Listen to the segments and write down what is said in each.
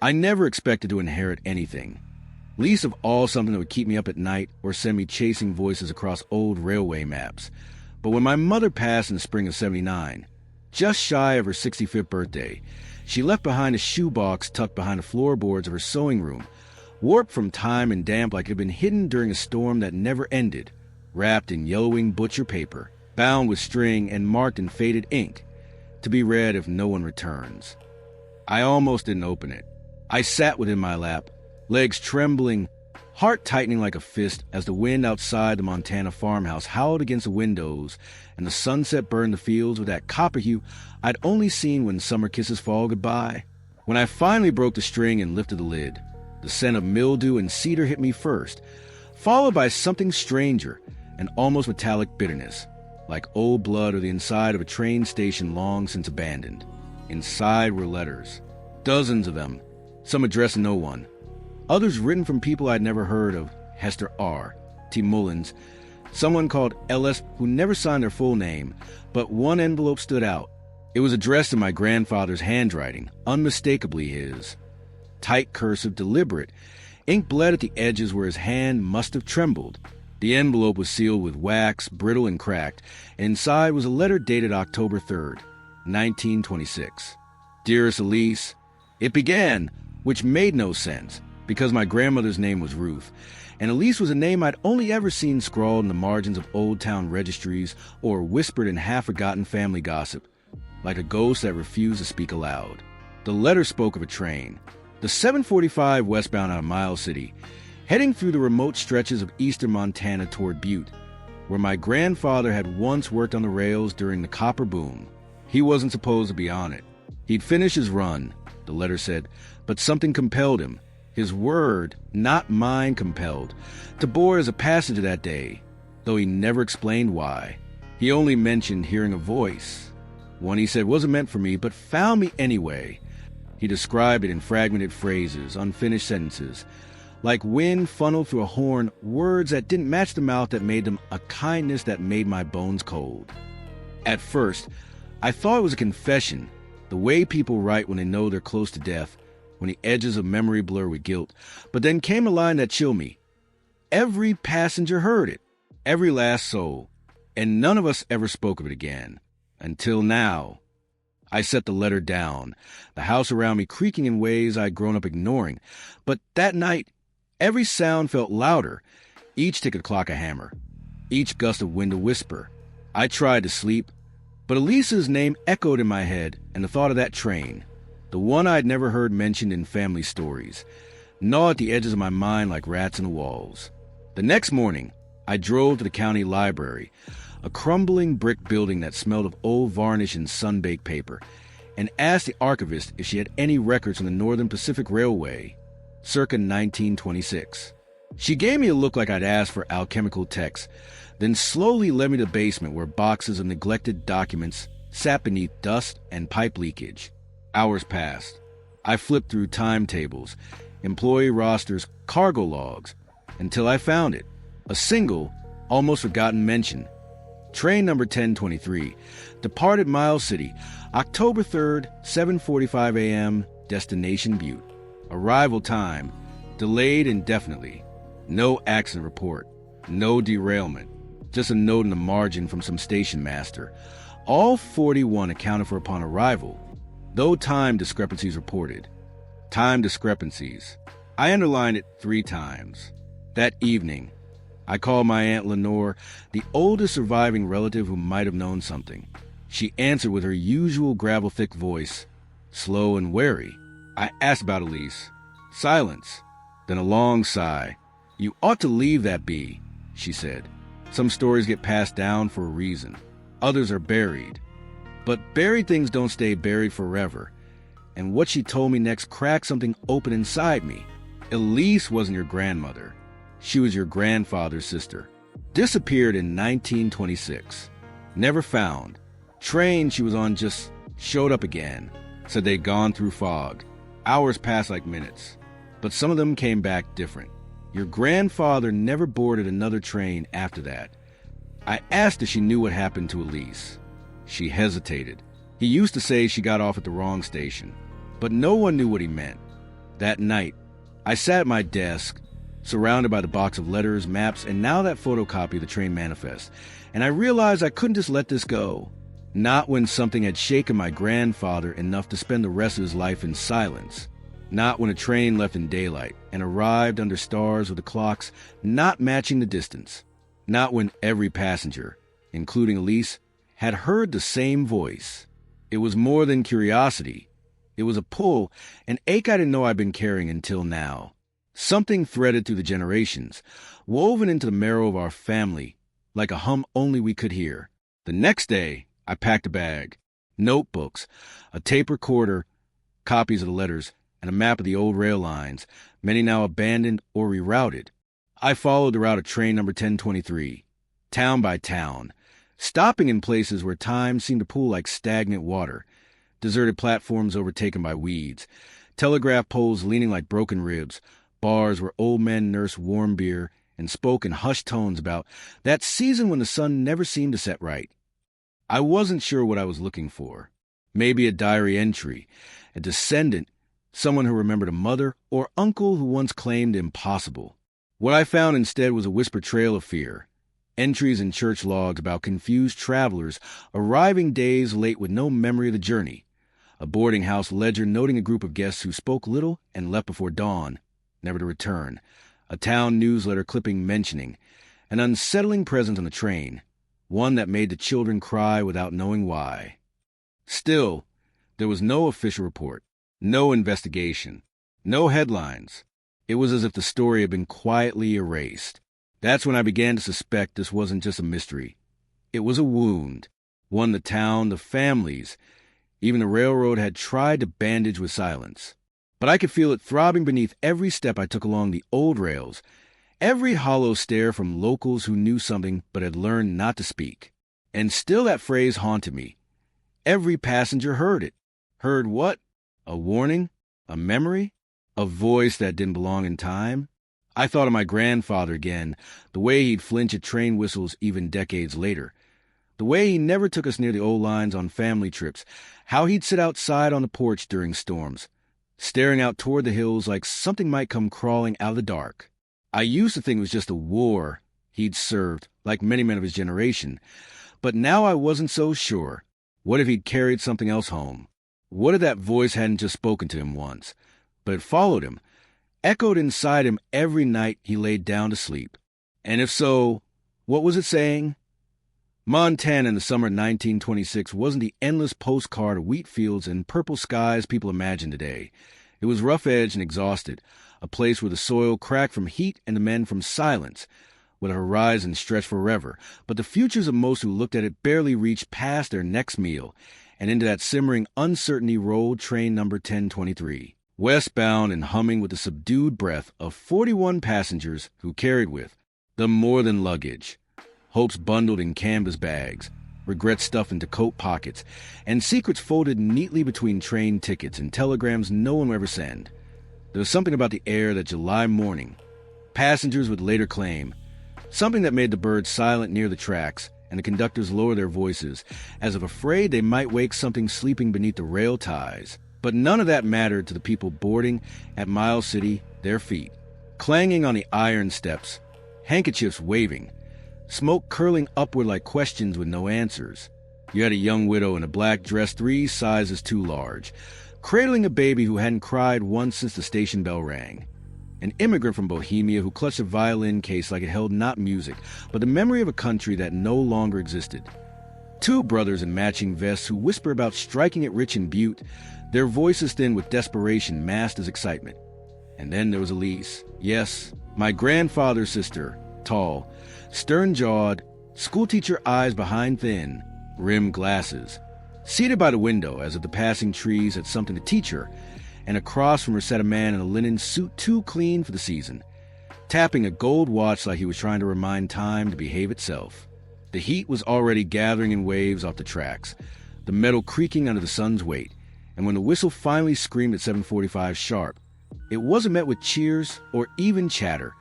I never expected to inherit anything, least of all something that would keep me up at night or send me chasing voices across old railway maps. But when my mother passed in the spring of '79, just shy of her 65th birthday, she left behind a shoebox tucked behind the floorboards of her sewing room, warped from time and damp like it had been hidden during a storm that never ended, wrapped in yellowing butcher paper, bound with string and marked in faded ink, to be read if no one returns. I almost didn't open it. I sat within my lap, legs trembling, heart tightening like a fist as the wind outside the Montana farmhouse howled against the windows and the sunset burned the fields with that copper hue I'd only seen when summer kisses fall goodbye. When I finally broke the string and lifted the lid, the scent of mildew and cedar hit me first, followed by something stranger, an almost metallic bitterness, like old blood or the inside of a train station long since abandoned. Inside were letters, dozens of them, some addressed to no one, others written from people I'd never heard of: Hester R., T. Mullins, someone called Ellis who never signed their full name, but one envelope stood out. It was addressed in my grandfather's handwriting, unmistakably his. Tight cursive, deliberate. Ink bled at the edges where his hand must have trembled. The envelope was sealed with wax, brittle and cracked, and inside was a letter dated October 3rd, 1926. Dearest Elise, it began, which made no sense, because my grandmother's name was Ruth, and Elise was a name I'd only ever seen scrawled in the margins of old town registries or whispered in half-forgotten family gossip, like a ghost that refused to speak aloud. The letter spoke of a train, the 745 westbound out of Miles City, heading through the remote stretches of eastern Montana toward Butte, where my grandfather had once worked on the rails during the copper boom. He wasn't supposed to be on it. He'd finished his run, the letter said, but something compelled him, his word, not mine, compelled, to board as a passenger that day, though he never explained why. He only mentioned hearing a voice, one he said wasn't meant for me, but found me anyway. He described it in fragmented phrases, unfinished sentences, like wind funneled through a horn, words that didn't match the mouth that made them, a kindness that made my bones cold. At first, I thought it was a confession, the way people write when they know they're close to death, when the edges of memory blur with guilt. But then came a line that chilled me. Every passenger heard it, every last soul, and none of us ever spoke of it again. Until now. I set the letter down, the house around me creaking in ways I'd grown up ignoring. But that night, every sound felt louder, each tick of the clock a hammer, each gust of wind a whisper. I tried to sleep, but Elisa's name echoed in my head, and the thought of that train, the one I'd never heard mentioned in family stories, gnawed at the edges of my mind like rats in the walls. The next morning, I drove to the county library, a crumbling brick building that smelled of old varnish and sun-baked paper, and asked the archivist if she had any records from the Northern Pacific Railway, circa 1926. She gave me a look like I'd asked for alchemical texts, then slowly led me to the basement where boxes of neglected documents sat beneath dust and pipe leakage. Hours passed. I flipped through timetables, employee rosters, cargo logs, until I found it. A single, almost forgotten mention. Train number 1023, departed Miles City, October 3rd, 7:45 a.m., destination Butte. Arrival time, delayed indefinitely. No accident report, no derailment, just a note in the margin from some station master. All 41 accounted for upon arrival, though time discrepancies reported. Time discrepancies. I underlined it 3 times. That evening, I called my Aunt Lenore, the oldest surviving relative who might have known something. She answered with her usual gravel-thick voice, slow and wary. I asked about Elise. Silence. Then a long sigh. You ought to leave that be, she said. Some stories get passed down for a reason. Others are buried. But buried things don't stay buried forever. And what she told me next cracked something open inside me. Elise wasn't your grandmother. She was your grandfather's sister. Disappeared in 1926. Never found. Train she was on just showed up again. Said they'd gone through fog. Hours passed like minutes. But some of them came back different. Your grandfather never boarded another train after that. I asked if she knew what happened to Elise. She hesitated. He used to say she got off at the wrong station, but no one knew what he meant. That night, I sat at my desk, surrounded by the box of letters, maps, and now that photocopy of the train manifest, and I realized I couldn't just let this go. Not when something had shaken my grandfather enough to spend the rest of his life in silence. Not when a train left in daylight and arrived under stars with the clocks not matching the distance. Not when every passenger, including Elise, had heard the same voice. It was more than curiosity. It was a pull, an ache I didn't know I'd been carrying until now. Something threaded through the generations, woven into the marrow of our family, like a hum only we could hear. The next day, I packed a bag, notebooks, a tape recorder, copies of the letters, and a map of the old rail lines, many now abandoned or rerouted. I followed the route of train number 1023, town by town, stopping in places where time seemed to pool like stagnant water, deserted platforms overtaken by weeds, telegraph poles leaning like broken ribs, bars where old men nursed warm beer and spoke in hushed tones about that season when the sun never seemed to set right. I wasn't sure what I was looking for. Maybe a diary entry, a descendant, someone who remembered a mother or uncle who once claimed impossible. What I found instead was a whispered trail of fear. Entries in church logs about confused travelers arriving days late with no memory of the journey. A boarding house ledger noting a group of guests who spoke little and left before dawn, never to return. A town newsletter clipping mentioning an unsettling presence on the train, one that made the children cry without knowing why. Still, there was no official report, no investigation, no headlines. It was as if the story had been quietly erased. That's when I began to suspect this wasn't just a mystery. It was a wound, one the town, the families, even the railroad had tried to bandage with silence. But I could feel it throbbing beneath every step I took along the old rails, every hollow stare from locals who knew something but had learned not to speak. And still that phrase haunted me. Every passenger heard it. Heard what? A warning? A memory? A voice that didn't belong in time? I thought of my grandfather again, the way he'd flinch at train whistles even decades later. The way he never took us near the old lines on family trips, how he'd sit outside on the porch during storms, staring out toward the hills like something might come crawling out of the dark. I used to think it was just a war he'd served, like many men of his generation, but now I wasn't so sure. What if he'd carried something else home? What if that voice hadn't just spoken to him once, but had followed him, echoed inside him every night he laid down to sleep? And if so, what was it saying? Montana in the summer of 1926 wasn't the endless postcard of wheat fields and purple skies people imagine today. It was rough-edged and exhausted, a place where the soil cracked from heat and the men from silence, with a horizon stretched forever. But the futures of most who looked at it barely reached past their next meal, and into that simmering uncertainty rolled train number 1023, westbound and humming with the subdued breath of 41 passengers who carried with them more than luggage. Hopes bundled in canvas bags, regrets stuffed into coat pockets, and secrets folded neatly between train tickets and telegrams no one would ever send. There was something about the air that July morning, passengers would later claim, something that made the birds silent near the tracks and the conductors lower their voices, as if afraid they might wake something sleeping beneath the rail ties. But none of that mattered to the people boarding at Miles City, their feet, clanging on the iron steps, handkerchiefs waving, smoke curling upward like questions with no answers. You had a young widow in a black dress 3 sizes too large, cradling a baby who hadn't cried once since the station bell rang. An immigrant from Bohemia who clutched a violin case like it held not music, but the memory of a country that no longer existed. 2 brothers in matching vests who whisper about striking it rich in Butte, their voices thin with desperation masked as excitement. And then there was Elise. Yes, my grandfather's sister, tall, stern-jawed, schoolteacher eyes behind thin, rimmed glasses, seated by the window as if the passing trees had something to teach her, and across from her sat a man in a linen suit too clean for the season, tapping a gold watch like he was trying to remind time to behave itself. The heat was already gathering in waves off the tracks, the metal creaking under the sun's weight, and when the whistle finally screamed at 7:45 sharp, it wasn't met with cheers or even chatter,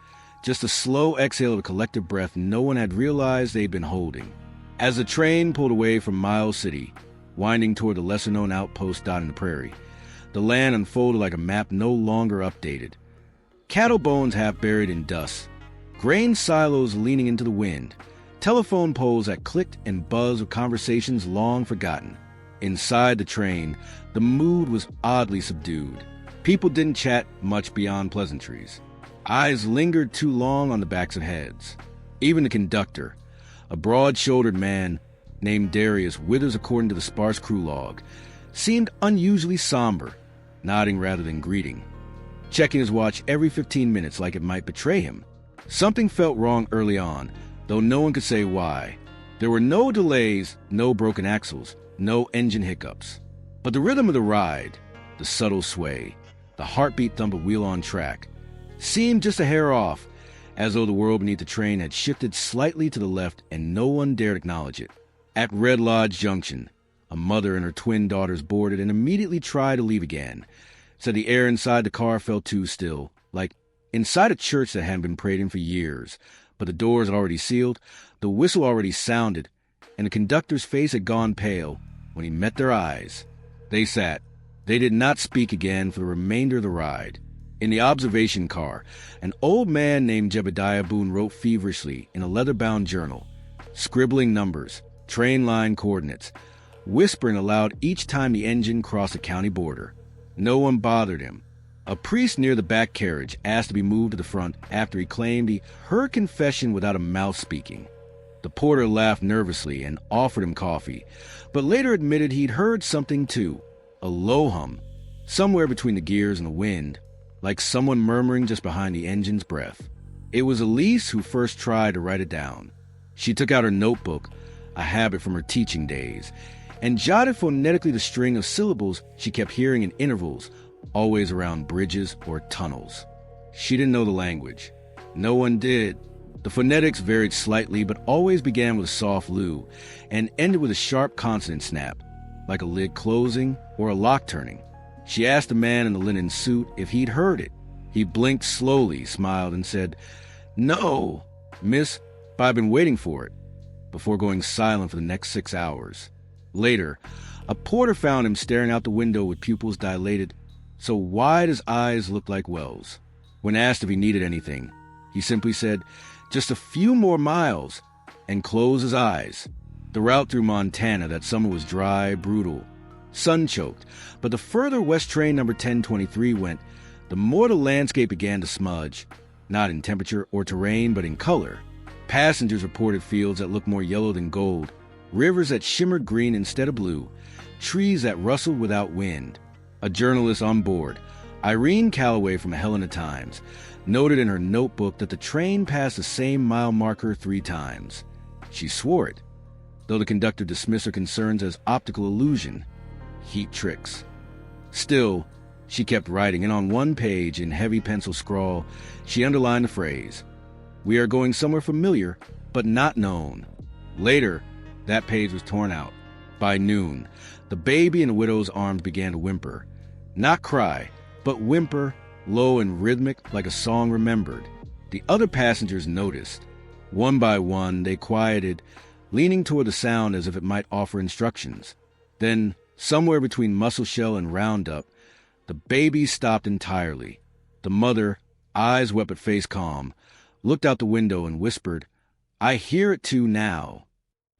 just a slow exhale of a collective breath no one had realized they'd been holding. As the train pulled away from Miles City, winding toward the lesser-known outpost dotting the prairie, The land unfolded like a map no longer updated. Cattle bones half buried in dust, grain silos leaning into the wind, telephone poles that clicked and buzzed with conversations long forgotten. Inside the train, the mood was oddly subdued. People didn't chat much beyond pleasantries. Eyes lingered too long on the backs of heads. Even the conductor, a broad-shouldered man named Darius Withers according to the sparse crew log, seemed unusually somber, nodding rather than greeting, checking his watch every 15 minutes like it might betray him. Something felt wrong early on, though no one could say why. There were no delays, no broken axles, no engine hiccups. But the rhythm of the ride, the subtle sway, the heartbeat thump of wheel on track, seemed just a hair off, as though the world beneath the train had shifted slightly to the left and no one dared acknowledge it. At Red Lodge Junction, a mother and her twin daughters boarded and immediately tried to leave again. Said the air inside the car felt too still, like inside a church that hadn't been prayed in for years. But the doors had already sealed, the whistle already sounded, and the conductor's face had gone pale when he met their eyes. They sat. They did not speak again for the remainder of the ride. In the observation car, an old man named Jebediah Boone wrote feverishly in a leather-bound journal, scribbling numbers, train line coordinates, whispering aloud each time the engine crossed the county border. No one bothered him. A priest near the back carriage asked to be moved to the front after he claimed he heard confession without a mouth speaking. The porter laughed nervously and offered him coffee, but later admitted he'd heard something too, a low hum, somewhere between the gears and the wind, like someone murmuring just behind the engine's breath. It was Elise who first tried to write it down. She took out her notebook, a habit from her teaching days, and jotted phonetically the string of syllables she kept hearing in intervals, always around bridges or tunnels. She didn't know the language. No one did. The phonetics varied slightly, but always began with a soft lu and ended with a sharp consonant snap, like a lid closing or a lock turning. She asked the man in the linen suit if he'd heard it. He blinked slowly, smiled, and said, "No, miss, but I've been waiting for it," before going silent for the next 6 hours. Later, a porter found him staring out the window with pupils dilated so wide his eyes looked like wells. When asked if he needed anything, he simply said, "Just a few more miles," and closed his eyes. The route through Montana that summer was dry, brutal, sun-choked, but the further West Train number 1023 went, the more the landscape began to smudge, not in temperature or terrain, but in color. Passengers reported fields that looked more yellow than gold, rivers that shimmered green instead of blue, trees that rustled without wind. A journalist on board, Irene Calloway from Helena Times, noted in her notebook that the train passed the same mile marker 3 times. She swore it, though the conductor dismissed her concerns as optical illusion, heat tricks. Still, she kept writing, and on one page, in heavy pencil scrawl, she underlined the phrase, "We are going somewhere familiar, but not known." Later, that page was torn out. By noon, the baby in the widow's arms began to whimper. Not cry, but whimper, low and rhythmic like a song remembered. The other passengers noticed. One by one, they quieted, leaning toward the sound as if it might offer instructions. Then, somewhere between Musselshell and Roundup, the baby stopped entirely. The mother, eyes wet but face calm, looked out the window and whispered, "I hear it too now."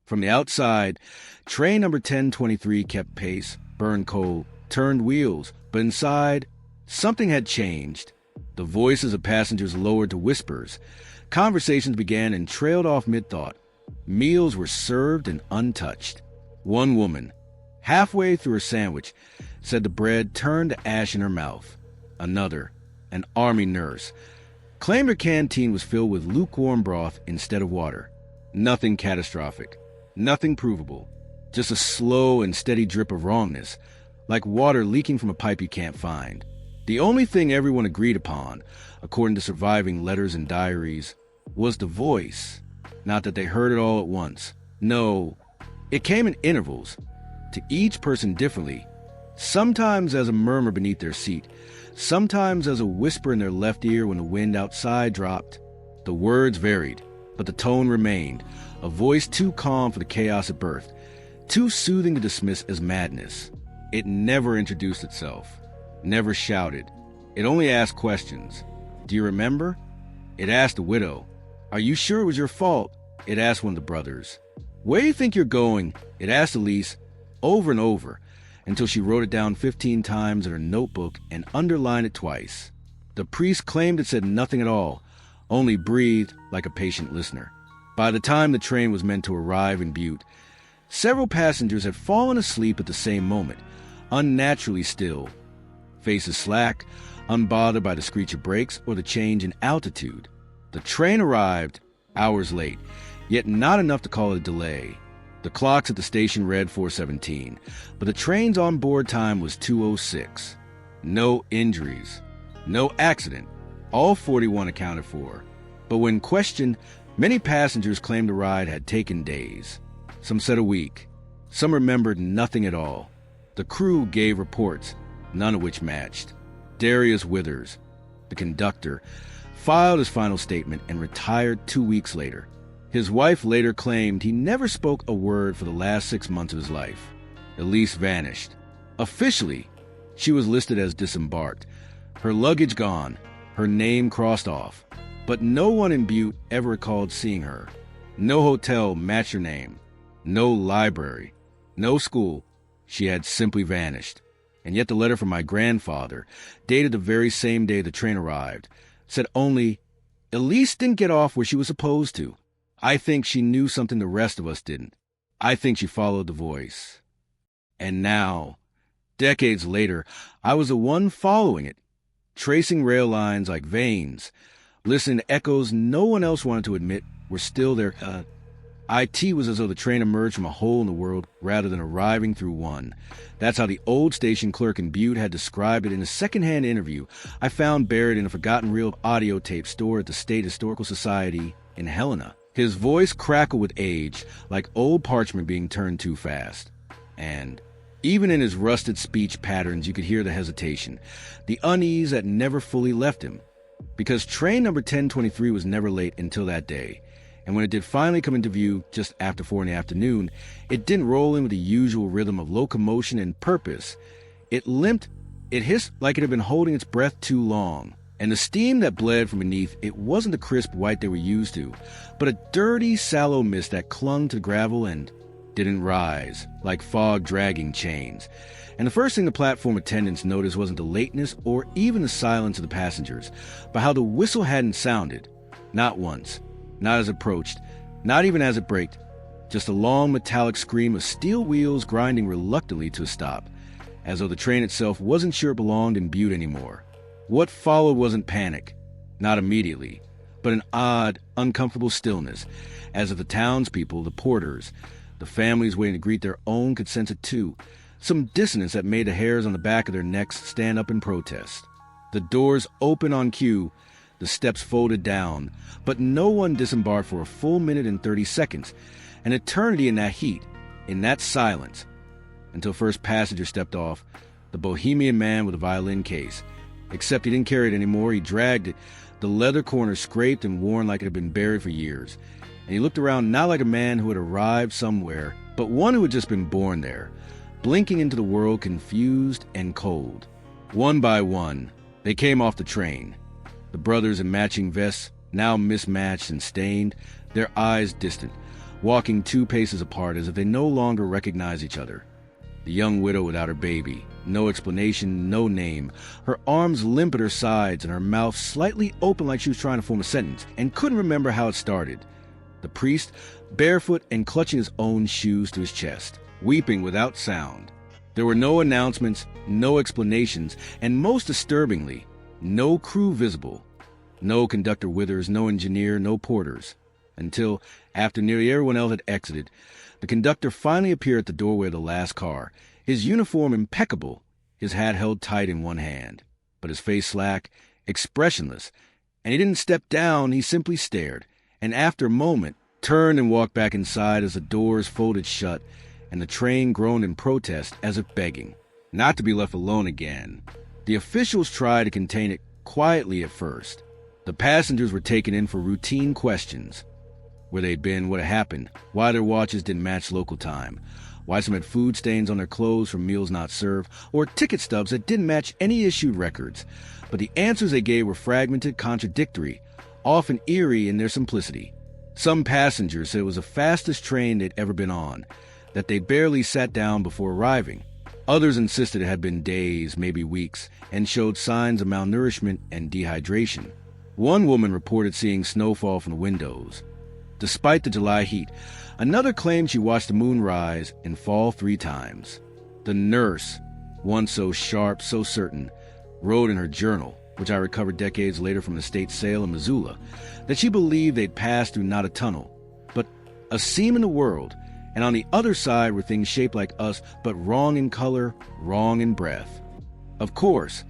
From the outside, train number 1023 kept pace, burned coal, turned wheels, but inside, something had changed. The voices of passengers lowered to whispers. Conversations began and trailed off mid-thought. Meals were served and untouched. One woman, halfway through her sandwich, said the bread turned to ash in her mouth. Another, an army nurse, claimed her canteen was filled with lukewarm broth instead of water. Nothing catastrophic, nothing provable, just a slow and steady drip of wrongness, like water leaking from a pipe you can't find. The only thing everyone agreed upon, according to surviving letters and diaries, was the voice. Not that they heard it all at once. No, it came in intervals, to each person differently, sometimes as a murmur beneath their seat, sometimes as a whisper in their left ear when the wind outside dropped. The words varied, but the tone remained, a voice too calm for the chaos it birthed, too soothing to dismiss as madness. It never introduced itself. never shouted. It only asked questions. Do you remember? It asked the widow. Are you sure it was your fault? It asked one of the brothers. Where do you think you're going? It asked Elise over and over until she wrote it down 15 times in her notebook and underlined it twice. The priest claimed it said nothing at all, only breathed like a patient listener. By the time the train was meant to arrive in Butte, several passengers had fallen asleep at the same moment, unnaturally still, faces slack, unbothered by the screech of brakes or the change in altitude. The train arrived hours late, yet not enough to call it a delay. The clocks at the station read 4:17, but the train's onboard time was 2:06. No injuries, no accident, all 41 accounted for. But when questioned, many passengers claimed the ride had taken days. Some said a week. Some remembered nothing at all. The crew gave reports, none of which matched. Darius Withers, the conductor, filed his final statement and retired 2 weeks later. His wife later claimed he never spoke a word for the last 6 months of his life. Elise vanished. Officially, she was listed as disembarked, her luggage gone, her name crossed off. But no one in Butte ever recalled seeing her. No hotel matched her name. No library. No school. She had simply vanished. And yet the letter from my grandfather, dated the very same day the train arrived, said only, Elise didn't get off where she was supposed to. I think she knew something the rest of us didn't. I think she followed the voice. And now, decades later, I was the one following it, tracing rail lines like veins, listening to echoes no one else wanted to admit were still there. It was as though the train emerged from a hole in the world rather than arriving through one. That's how the old station clerk in Butte had described it in a secondhand interview I found buried in a forgotten reel of audio tape stored at the State Historical Society in Helena. His voice crackled with age, like old parchment being turned too fast. And even in his rusted speech patterns, you could hear the hesitation, the unease that never fully left him. Because train number 1023 was never late until that day. And when it did finally come into view just after 4 in the afternoon, it didn't roll in with the usual rhythm of locomotion and purpose. It limped, it hissed like it had been holding its breath too long. And the steam that bled from beneath, it wasn't the crisp white they were used to, but a dirty, sallow mist that clung to the gravel and didn't rise, like fog dragging chains. And the first thing the platform attendants noticed wasn't the lateness or even the silence of the passengers, but how the whistle hadn't sounded. Not once. Not as it approached, not even as it braked, just a long metallic scream of steel wheels grinding reluctantly to a stop, as though the train itself wasn't sure it belonged in Butte anymore. What followed wasn't panic, not immediately, but an odd, uncomfortable stillness, as if the townspeople, the porters, the families waiting to greet their own could sense it too, some dissonance that made the hairs on the back of their necks stand up in protest. The doors opened on cue, the steps folded down, but no one disembarked for a full minute and 30 seconds, an eternity in that heat, in that silence, until first passenger stepped off, the bohemian man with a violin case. Except he didn't carry it anymore, he dragged it, the leather corner scraped and worn like it had been buried for years. And he looked around not like a man who had arrived somewhere, but one who had just been born there, blinking into the world confused and cold. One by one, they came off the train. The brothers in matching vests, now mismatched and stained, their eyes distant, walking 2 paces apart as if they no longer recognized each other. The young widow without her baby, no explanation, no name, her arms limp at her sides and her mouth slightly open like she was trying to form a sentence and couldn't remember how it started. The priest, barefoot and clutching his own shoes to his chest, weeping without sound. There were no announcements, no explanations, and most disturbingly, no crew visible. No conductor Withers, no engineer, no porters. Until, after nearly everyone else had exited, the conductor finally appeared at the doorway of the last car, his uniform impeccable, his hat held tight in one hand, but his face slack, expressionless. And he didn't step down, he simply stared, and after a moment, turned and walked back inside as the doors folded shut and the train groaned in protest as if begging not to be left alone again. The officials tried to contain it quietly at first. The passengers were taken in for routine questions. Where they'd been, what had happened, why their watches didn't match local time. why some had food stains on their clothes from meals not served, or ticket stubs that didn't match any issued records. But the answers they gave were fragmented, contradictory, often eerie in their simplicity. Some passengers said it was the fastest train they'd ever been on, that they barely sat down before arriving. Others insisted it had been days, maybe weeks, and showed signs of malnourishment and dehydration. One woman reported seeing snowfall from the windows. Despite the July heat, another claimed she watched the moon rise and fall 3 times. The nurse, once so sharp, so certain, wrote in her journal, which I recovered decades later from an estate sale in Missoula, that she believed they'd passed through not a tunnel, but a seam in the world, and on the other side were things shaped like us, but wrong in color, wrong in breath. Of course,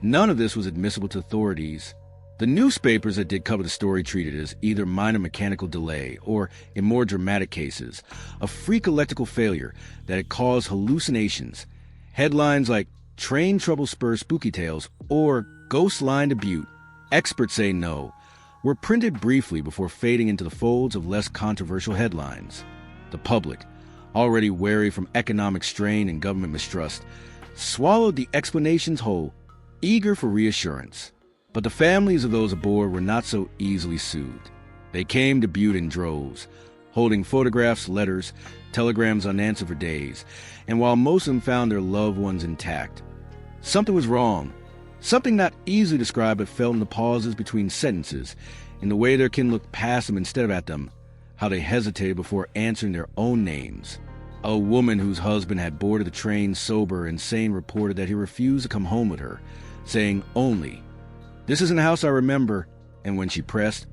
none of this was admissible to authorities. The newspapers that did cover the story treated it as either minor mechanical delay or, in more dramatic cases, a freak electrical failure that had caused hallucinations. Headlines like "Train Trouble Spurs Spooky Tales" or "Ghost Line to Butte, Experts Say No" were printed briefly before fading into the folds of less controversial headlines. The public, already wary from economic strain and government mistrust, swallowed the explanations whole, eager for reassurance. But the families of those aboard were not so easily soothed. They came to Butte in droves, holding photographs, letters, telegrams unanswered for days, and while most of them found their loved ones intact, something was wrong. Something not easily described but felt in the pauses between sentences, in the way their kin looked past them instead of at them, how they hesitated before answering their own names. A woman whose husband had boarded the train sober and sane reported that he refused to come home with her, saying only, "This isn't the house I remember," and when she pressed,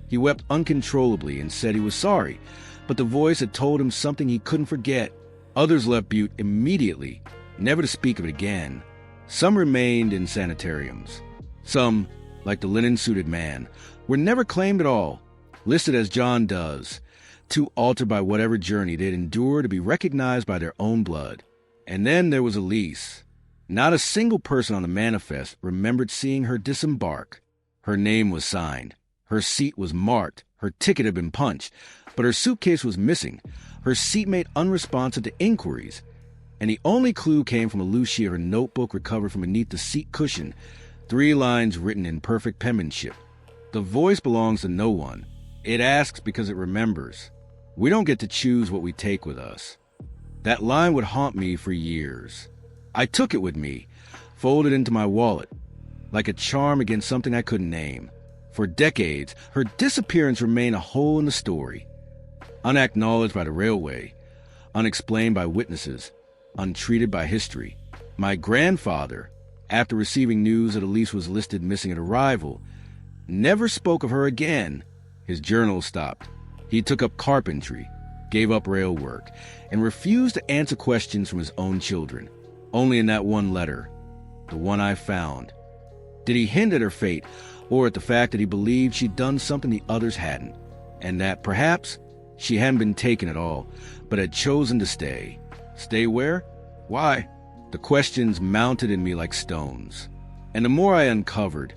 he wept uncontrollably and said he was sorry, but the voice had told him something he couldn't forget. Others left Butte immediately, never to speak of it again. Some remained in sanitariums. Some, like the linen-suited man, were never claimed at all, listed as John Does, too altered by whatever journey they'd endured to be recognized by their own blood. And then there was Elise. Not a single person on the manifest remembered seeing her disembark. Her name was signed. Her seat was marked. Her ticket had been punched. But her suitcase was missing. Her seatmate unresponsive to inquiries. And the only clue came from a loose sheet of her notebook recovered from beneath the seat cushion, 3 lines written in perfect penmanship. The voice belongs to no one. It asks because it remembers. We don't get to choose what we take with us. That line would haunt me for years. I took it with me, folded into my wallet, like a charm against something I couldn't name. For decades, her disappearance remained a hole in the story. Unacknowledged by the railway, unexplained by witnesses, untreated by history. My grandfather, after receiving news that Elise was listed missing at arrival, never spoke of her again. His journal stopped. He took up carpentry, gave up rail work, and refused to answer questions from his own children. Only in that one letter, the one I found, did he hint at her fate or at the fact that he believed she'd done something the others hadn't, and that perhaps she hadn't been taken at all, but had chosen to stay. Stay where? Why? The questions mounted in me like stones. And the more I uncovered,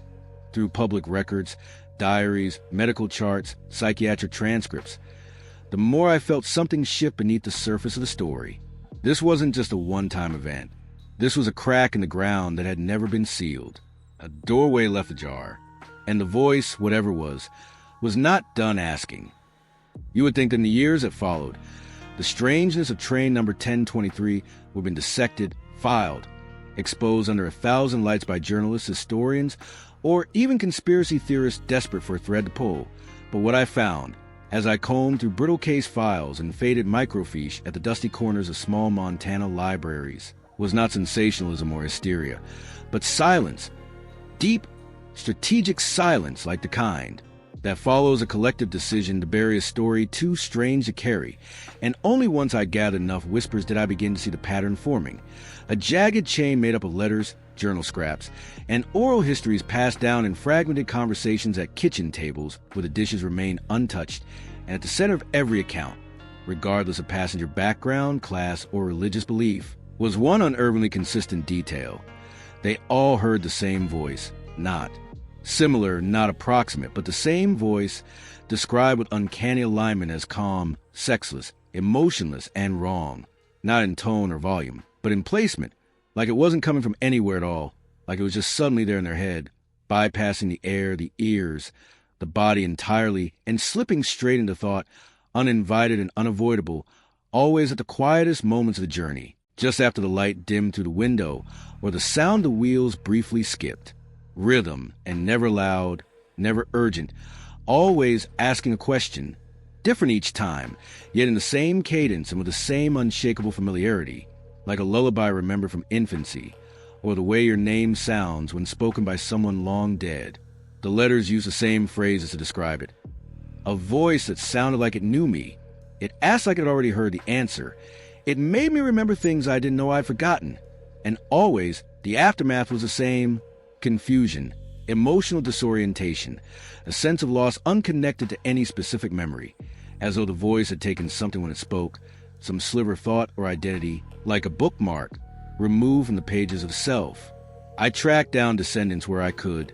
through public records, diaries, medical charts, psychiatric transcripts, the more I felt something shift beneath the surface of the story. This wasn't just a one-time event. This was a crack in the ground that had never been sealed. A doorway left ajar, and the voice, whatever it was not done asking. You would think that in the years that followed, the strangeness of train number 1023 would have been dissected, filed, exposed under 1,000 lights by journalists, historians, or even conspiracy theorists desperate for a thread to pull. But what I found, as I combed through brittle case files and faded microfiche at the dusty corners of small Montana libraries, was not sensationalism or hysteria, but silence, deep, strategic silence like the kind that follows a collective decision to bury a story too strange to carry. And only once I gathered enough whispers did I begin to see the pattern forming. A jagged chain made up of letters, journal scraps, and oral histories passed down in fragmented conversations at kitchen tables where the dishes remained untouched, and at the center of every account, regardless of passenger background, class, or religious belief, was one unerringly consistent detail. They all heard the same voice, not similar, not approximate, but the same voice described with uncanny alignment as calm, sexless, emotionless, and wrong. not in tone or volume, but in placement, like it wasn't coming from anywhere at all, like it was just suddenly there in their head, bypassing the air, the ears, the body entirely, and slipping straight into thought, uninvited and unavoidable, always at the quietest moments of the journey, just after the light dimmed through the window, or the sound of wheels briefly skipped. Rhythm, and never loud, never urgent, always asking a question, different each time, yet in the same cadence and with the same unshakable familiarity, like a lullaby remembered from infancy, or the way your name sounds when spoken by someone long dead. The letters use the same phrases to describe it. A voice that sounded like it knew me. It asked like it already heard the answer. It made me remember things I didn't know I'd forgotten. And always, the aftermath was the same: confusion, emotional disorientation, a sense of loss unconnected to any specific memory, as though the voice had taken something when it spoke, some sliver of thought or identity, like a bookmark, removed from the pages of self. I tracked down descendants where I could,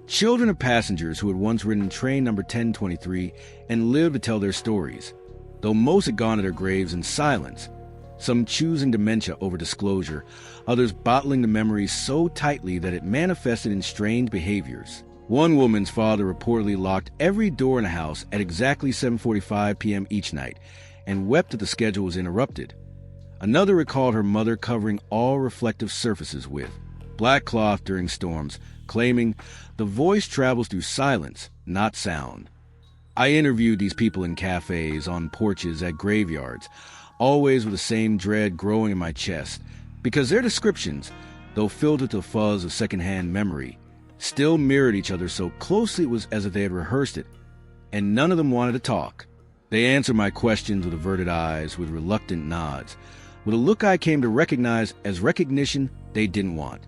children of passengers who had once ridden train number 1023 and lived to tell their stories, though most had gone to their graves in silence, some choosing dementia over disclosure, others bottling the memories so tightly that it manifested in strange behaviors. One woman's father reportedly locked every door in the house at exactly 7:45 p.m. each night and wept that the schedule was interrupted. Another recalled her mother covering all reflective surfaces with black cloth during storms, claiming the voice travels through silence, not sound. I interviewed these people in cafes, on porches, at graveyards, always with the same dread growing in my chest, because their descriptions, though filled with the fuzz of secondhand memory, still mirrored each other so closely it was as if they had rehearsed it, and none of them wanted to talk. They answered my questions with averted eyes, with reluctant nods, with a look I came to recognize as recognition they didn't want.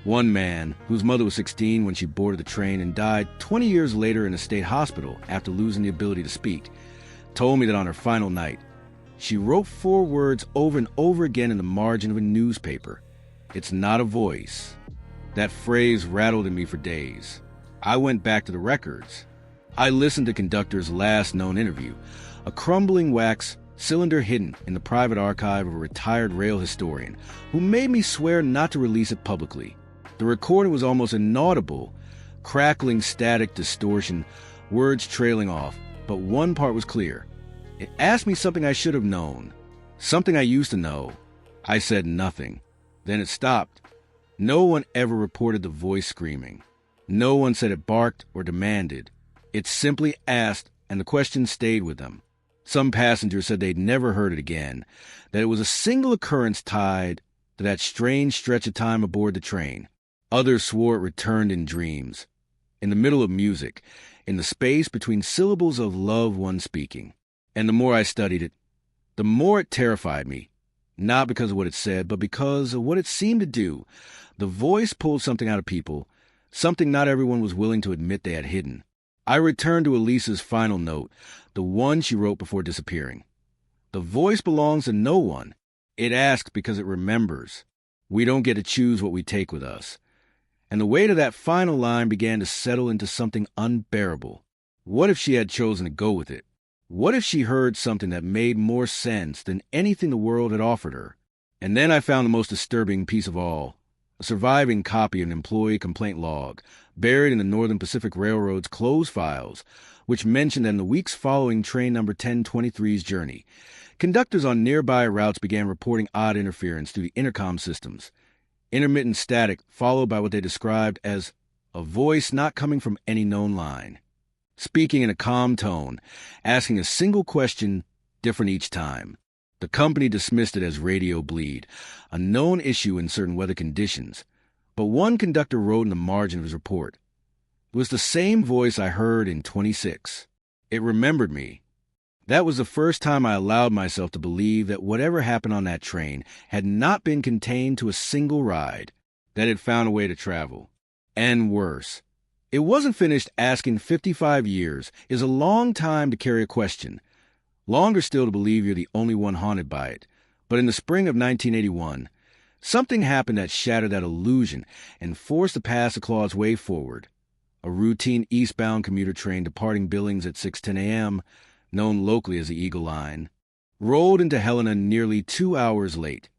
One man, whose mother was 16 when she boarded the train and died 20 years later in a state hospital after losing the ability to speak, told me that on her final night, she wrote 4 words over and over again in the margin of a newspaper. "It's not a voice." That phrase rattled in me for days. I went back to the records. I listened to conductor's last known interview, a crumbling wax cylinder hidden in the private archive of a retired rail historian who made me swear not to release it publicly. The recording was almost inaudible, crackling static distortion, words trailing off, but one part was clear. It asked me something I should have known, something I used to know. I said nothing. Then it stopped. No one ever reported the voice screaming. No one said it barked or demanded. It simply asked, and the question stayed with them. Some passengers said they'd never heard it again, that it was a single occurrence tied to that strange stretch of time aboard the train. Others swore it returned in dreams, in the middle of music, in the space between syllables of loved one speaking. And the more I studied it, the more it terrified me, not because of what it said, but because of what it seemed to do. The voice pulled something out of people, something not everyone was willing to admit they had hidden. I returned to Elisa's final note, the one she wrote before disappearing. The voice belongs to no one. It asks because it remembers. We don't get to choose what we take with us. And the weight of that final line began to settle into something unbearable. What if she had chosen to go with it? What if she heard something that made more sense than anything the world had offered her? And then I found the most disturbing piece of all, a surviving copy of an employee complaint log, buried in the Northern Pacific Railroad's closed files, which mentioned that in the weeks following train number 1023's journey, conductors on nearby routes began reporting odd interference through the intercom systems. Intermittent static followed by what they described as a voice not coming from any known line, speaking in a calm tone, asking a single question, different each time. The company dismissed it as radio bleed, a known issue in certain weather conditions, but one conductor wrote in the margin of his report, "It was the same voice I heard in 26. It remembered me." That was the first time I allowed myself to believe that whatever happened on that train had not been contained to a single ride, that it found a way to travel. And worse, it wasn't finished asking. 55 years is a long time to carry a question. Longer still to believe you're the only one haunted by it. But in the spring of 1981, something happened that shattered that illusion and forced the past to claw its way forward. A routine eastbound commuter train departing Billings at 6:10 a.m., known locally as the Eagle Line, rolled into Helena nearly 2 hours late,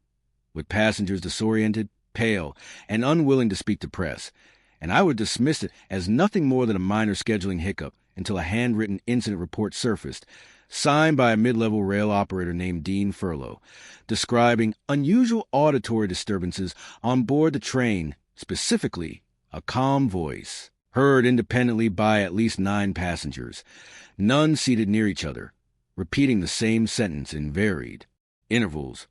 with passengers disoriented, pale, and unwilling to speak to press, and I would dismiss it as nothing more than a minor scheduling hiccup until a handwritten incident report surfaced, signed by a mid-level rail operator named Dean Furlow, describing unusual auditory disturbances on board the train, specifically a calm voice, heard independently by at least 9 passengers, none seated near each other, repeating the same sentence in varied intervals.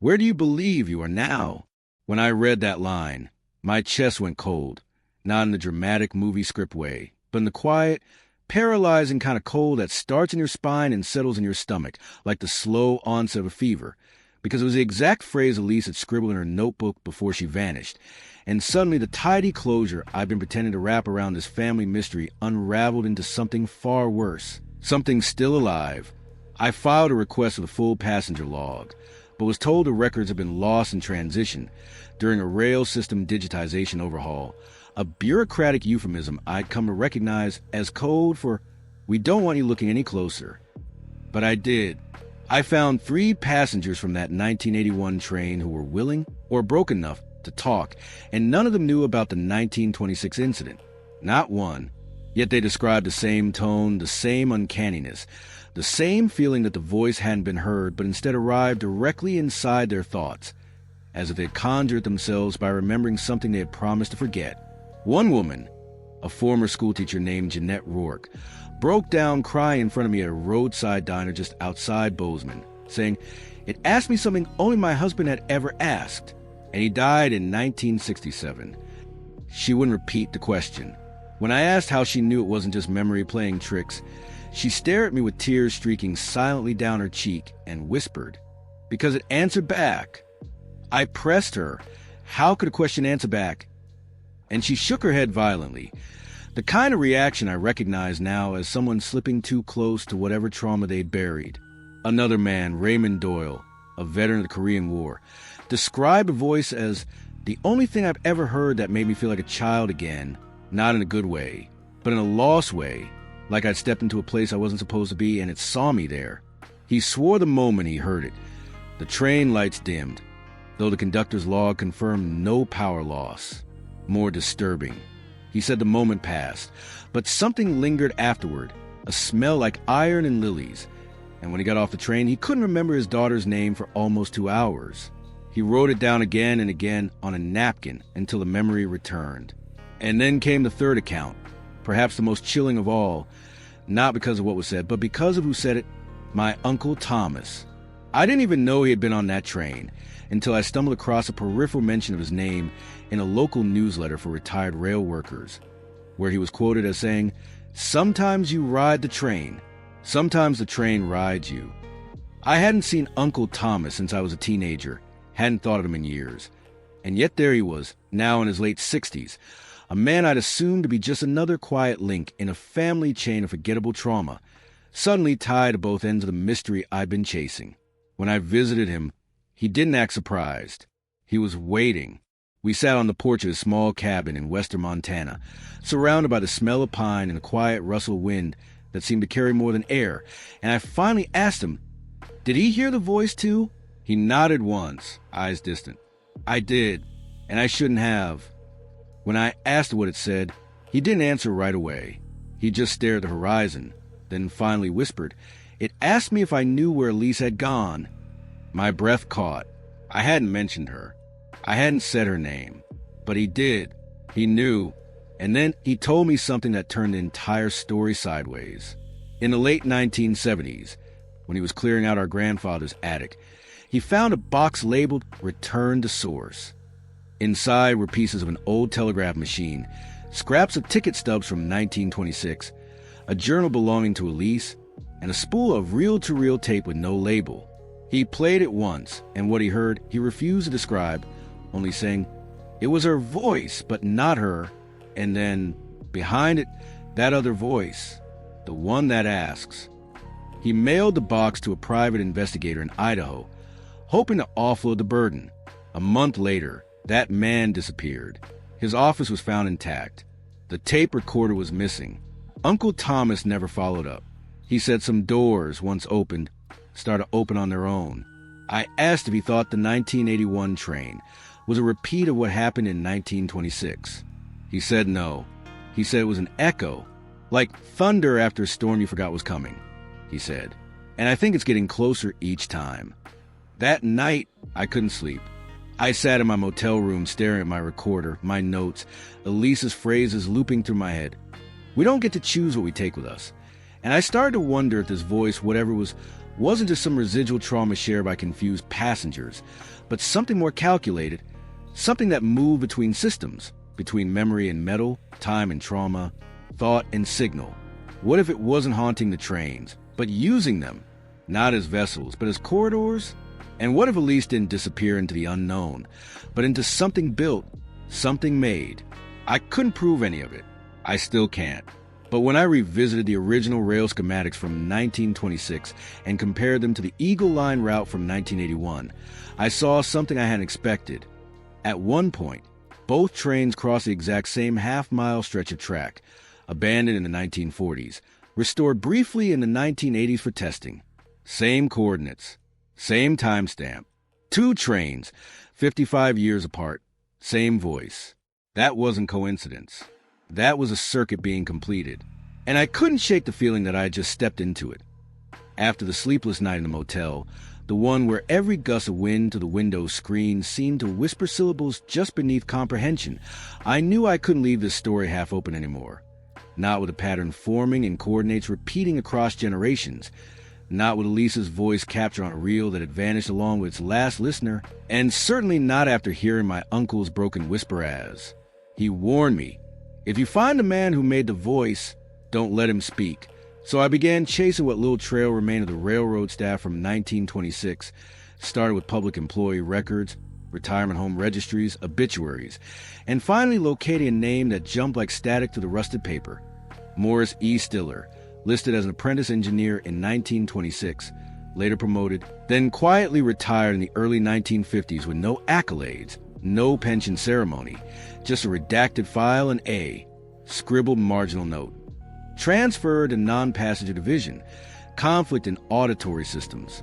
"Where do you believe you are now?" When I read that line, my chest went cold, not in the dramatic movie script way, but in the quiet, paralyzing kind of cold that starts in your spine and settles in your stomach, like the slow onset of a fever, because it was the exact phrase Elise had scribbled in her notebook before she vanished, and suddenly the tidy closure I'd been pretending to wrap around this family mystery unraveled into something far worse, something still alive. I filed a request for the full passenger log, but was told the records had been lost in transition during a rail system digitization overhaul, a bureaucratic euphemism I'd come to recognize as code for, "We don't want you looking any closer." But I did. I found 3 passengers from that 1981 train who were willing or broke enough to talk, and none of them knew about the 1926 incident. Not one. Yet they described the same tone, the same uncanniness, the same feeling that the voice hadn't been heard but instead arrived directly inside their thoughts, as if they had conjured it themselves by remembering something they had promised to forget. One woman, a former schoolteacher named Jeanette Rourke, broke down crying in front of me at a roadside diner just outside Bozeman, saying, "It asked me something only my husband had ever asked, and he died in 1967. She wouldn't repeat the question. When I asked how she knew it wasn't just memory playing tricks, she stared at me with tears streaking silently down her cheek and whispered, "Because it answered back." I pressed her. How could a question answer back? And she shook her head violently, the kind of reaction I recognize now as someone slipping too close to whatever trauma they'd buried. Another man, Raymond Doyle, a veteran of the Korean War, described a voice as the only thing I've ever heard that made me feel like a child again, not in a good way, but in a lost way, like I'd stepped into a place I wasn't supposed to be and it saw me there. He swore the moment he heard it. The train lights dimmed, though the conductor's log confirmed no power loss. More disturbing, he said the moment passed, but something lingered afterward, a smell like iron and lilies, and when he got off the train, he couldn't remember his daughter's name for almost 2 hours. He wrote it down again and again on a napkin until the memory returned. And then came the third account, perhaps the most chilling of all, not because of what was said, but because of who said it, my Uncle Thomas. I didn't even know he had been on that train until I stumbled across a peripheral mention of his name in a local newsletter for retired rail workers, where he was quoted as saying, "Sometimes you ride the train, sometimes the train rides you." I hadn't seen Uncle Thomas since I was a teenager, hadn't thought of him in years, and yet there he was, now in his late 60s, a man I'd assumed to be just another quiet link in a family chain of forgettable trauma, suddenly tied to both ends of the mystery I'd been chasing. When I visited him, he didn't act surprised. He was waiting. We sat on the porch of his small cabin in western Montana, surrounded by the smell of pine and the quiet rustle of wind that seemed to carry more than air, and I finally asked him, did he hear the voice too? He nodded once, eyes distant. I did, and I shouldn't have. When I asked what it said, he didn't answer right away. He just stared at the horizon, then finally whispered, "It asked me if I knew where Elise had gone." My breath caught. I hadn't mentioned her. I hadn't said her name. But he did. He knew. And then he told me something that turned the entire story sideways. In the late 1970s, when he was clearing out our grandfather's attic, he found a box labeled "Return to Source." Inside were pieces of an old telegraph machine, scraps of ticket stubs from 1926, a journal belonging to Elise, and a spool of reel-to-reel tape with no label. He played it once, and what he heard he refused to describe, only saying, "It was her voice, but not her." And then, behind it, that other voice, the one that asks. He mailed the box to a private investigator in Idaho, hoping to offload the burden. A month later, that man disappeared. His office was found intact. The tape recorder was missing. Uncle Thomas never followed up. He said some doors, once opened, started to open on their own. I asked if he thought the 1981 train was a repeat of what happened in 1926. He said no. He said it was an echo, like thunder after a storm you forgot was coming, he said. And I think it's getting closer each time. That night, I couldn't sleep. I sat in my motel room staring at my recorder, my notes, Elise's phrases looping through my head. We don't get to choose what we take with us. And I started to wonder if this voice, whatever it was, wasn't just some residual trauma shared by confused passengers, but something more calculated, something that moved between systems, between memory and metal, time and trauma, thought and signal. What if it wasn't haunting the trains, but using them, not as vessels, but as corridors? And what if Elise didn't disappear into the unknown, but into something built, something made? I couldn't prove any of it. I still can't. But when I revisited the original rail schematics from 1926 and compared them to the Eagle Line route from 1981, I saw something I hadn't expected. At one point, both trains crossed the exact same half-mile stretch of track, abandoned in the 1940s, restored briefly in the 1980s for testing. Same coordinates, same timestamp. Two trains, 55 years apart, same voice. That wasn't coincidence. That was a circuit being completed. And I couldn't shake the feeling that I had just stepped into it. After the sleepless night in the motel, the one where every gust of wind to the window screen seemed to whisper syllables just beneath comprehension, I knew I couldn't leave this story half open anymore. Not with a pattern forming and coordinates repeating across generations. Not with Elise's voice captured on a reel that had vanished along with its last listener. And certainly not after hearing my uncle's broken whisper as. He warned me, if you find the man who made the voice, don't let him speak. So I began chasing what little trail remained of the railroad staff from 1926. Started with public employee records, retirement home registries, obituaries, and finally locating a name that jumped like static to the rusted paper. Morris E. Stiller, listed as an apprentice engineer in 1926, later promoted, then quietly retired in the early 1950s with no accolades, no pension ceremony, just a redacted file and A, scribbled marginal note. Transferred to non-passenger division, conflict in auditory systems.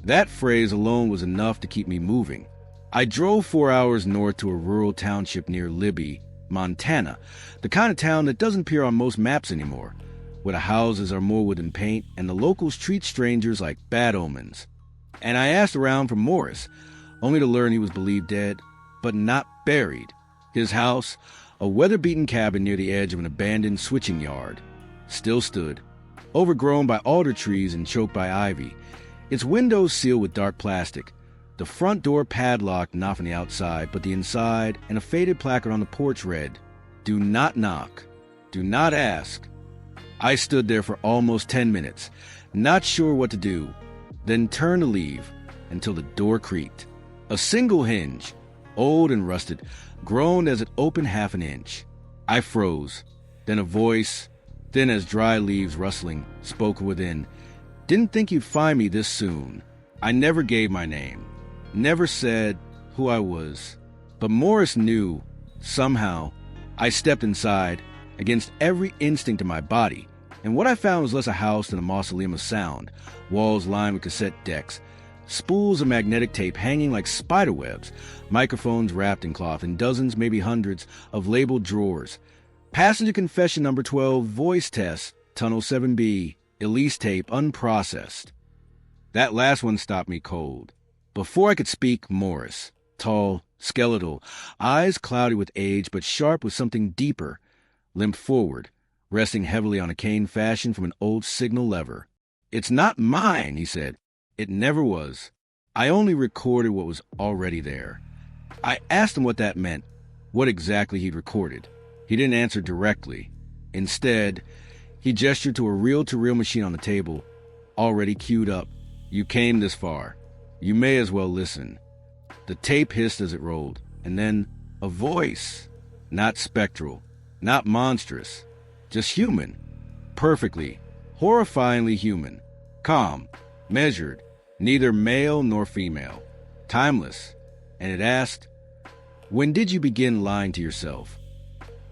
That phrase alone was enough to keep me moving. I drove 4 hours north to a rural township near Libby, Montana, the kind of town that doesn't appear on most maps anymore, where the houses are more wood than paint and the locals treat strangers like bad omens. And I asked around for Morris, only to learn he was believed dead, but not buried. His house, a weather-beaten cabin near the edge of an abandoned switching yard, still stood, overgrown by alder trees and choked by ivy, its windows sealed with dark plastic, the front door padlocked not from the outside but the inside, and a faded placard on the porch read, "Do not knock. Do not ask." I stood there for almost 10 minutes, not sure what to do, then turned to leave until the door creaked. A single hinge, old and rusted, groaned as it opened half an inch. I froze. Then a voice, thin as dry leaves rustling, spoke within. "Didn't think you'd find me this soon." I never gave my name, never said who I was. But Morris knew, somehow. I stepped inside, against every instinct of my body, and what I found was less a house than a mausoleum of sound, walls lined with cassette decks, spools of magnetic tape hanging like spider webs, microphones wrapped in cloth, and dozens, maybe hundreds, of labeled drawers. Passenger confession number 12, voice test, tunnel 7B, Elise tape, unprocessed. That last one stopped me cold. Before I could speak, Morris, tall, skeletal, eyes cloudy with age but sharp with something deeper, limped forward, resting heavily on a cane fashioned from an old signal lever. "It's not mine," he said. "It never was. I only recorded what was already there." I asked him what that meant, what exactly he'd recorded. He didn't answer directly. Instead, he gestured to a reel-to-reel machine on the table, already queued up. "You came this far. You may as well listen." The tape hissed as it rolled, and then a voice. Not spectral, not monstrous, just human. Perfectly, horrifyingly human. Calm, measured, neither male nor female. Timeless. And it asked, "When did you begin lying to yourself?"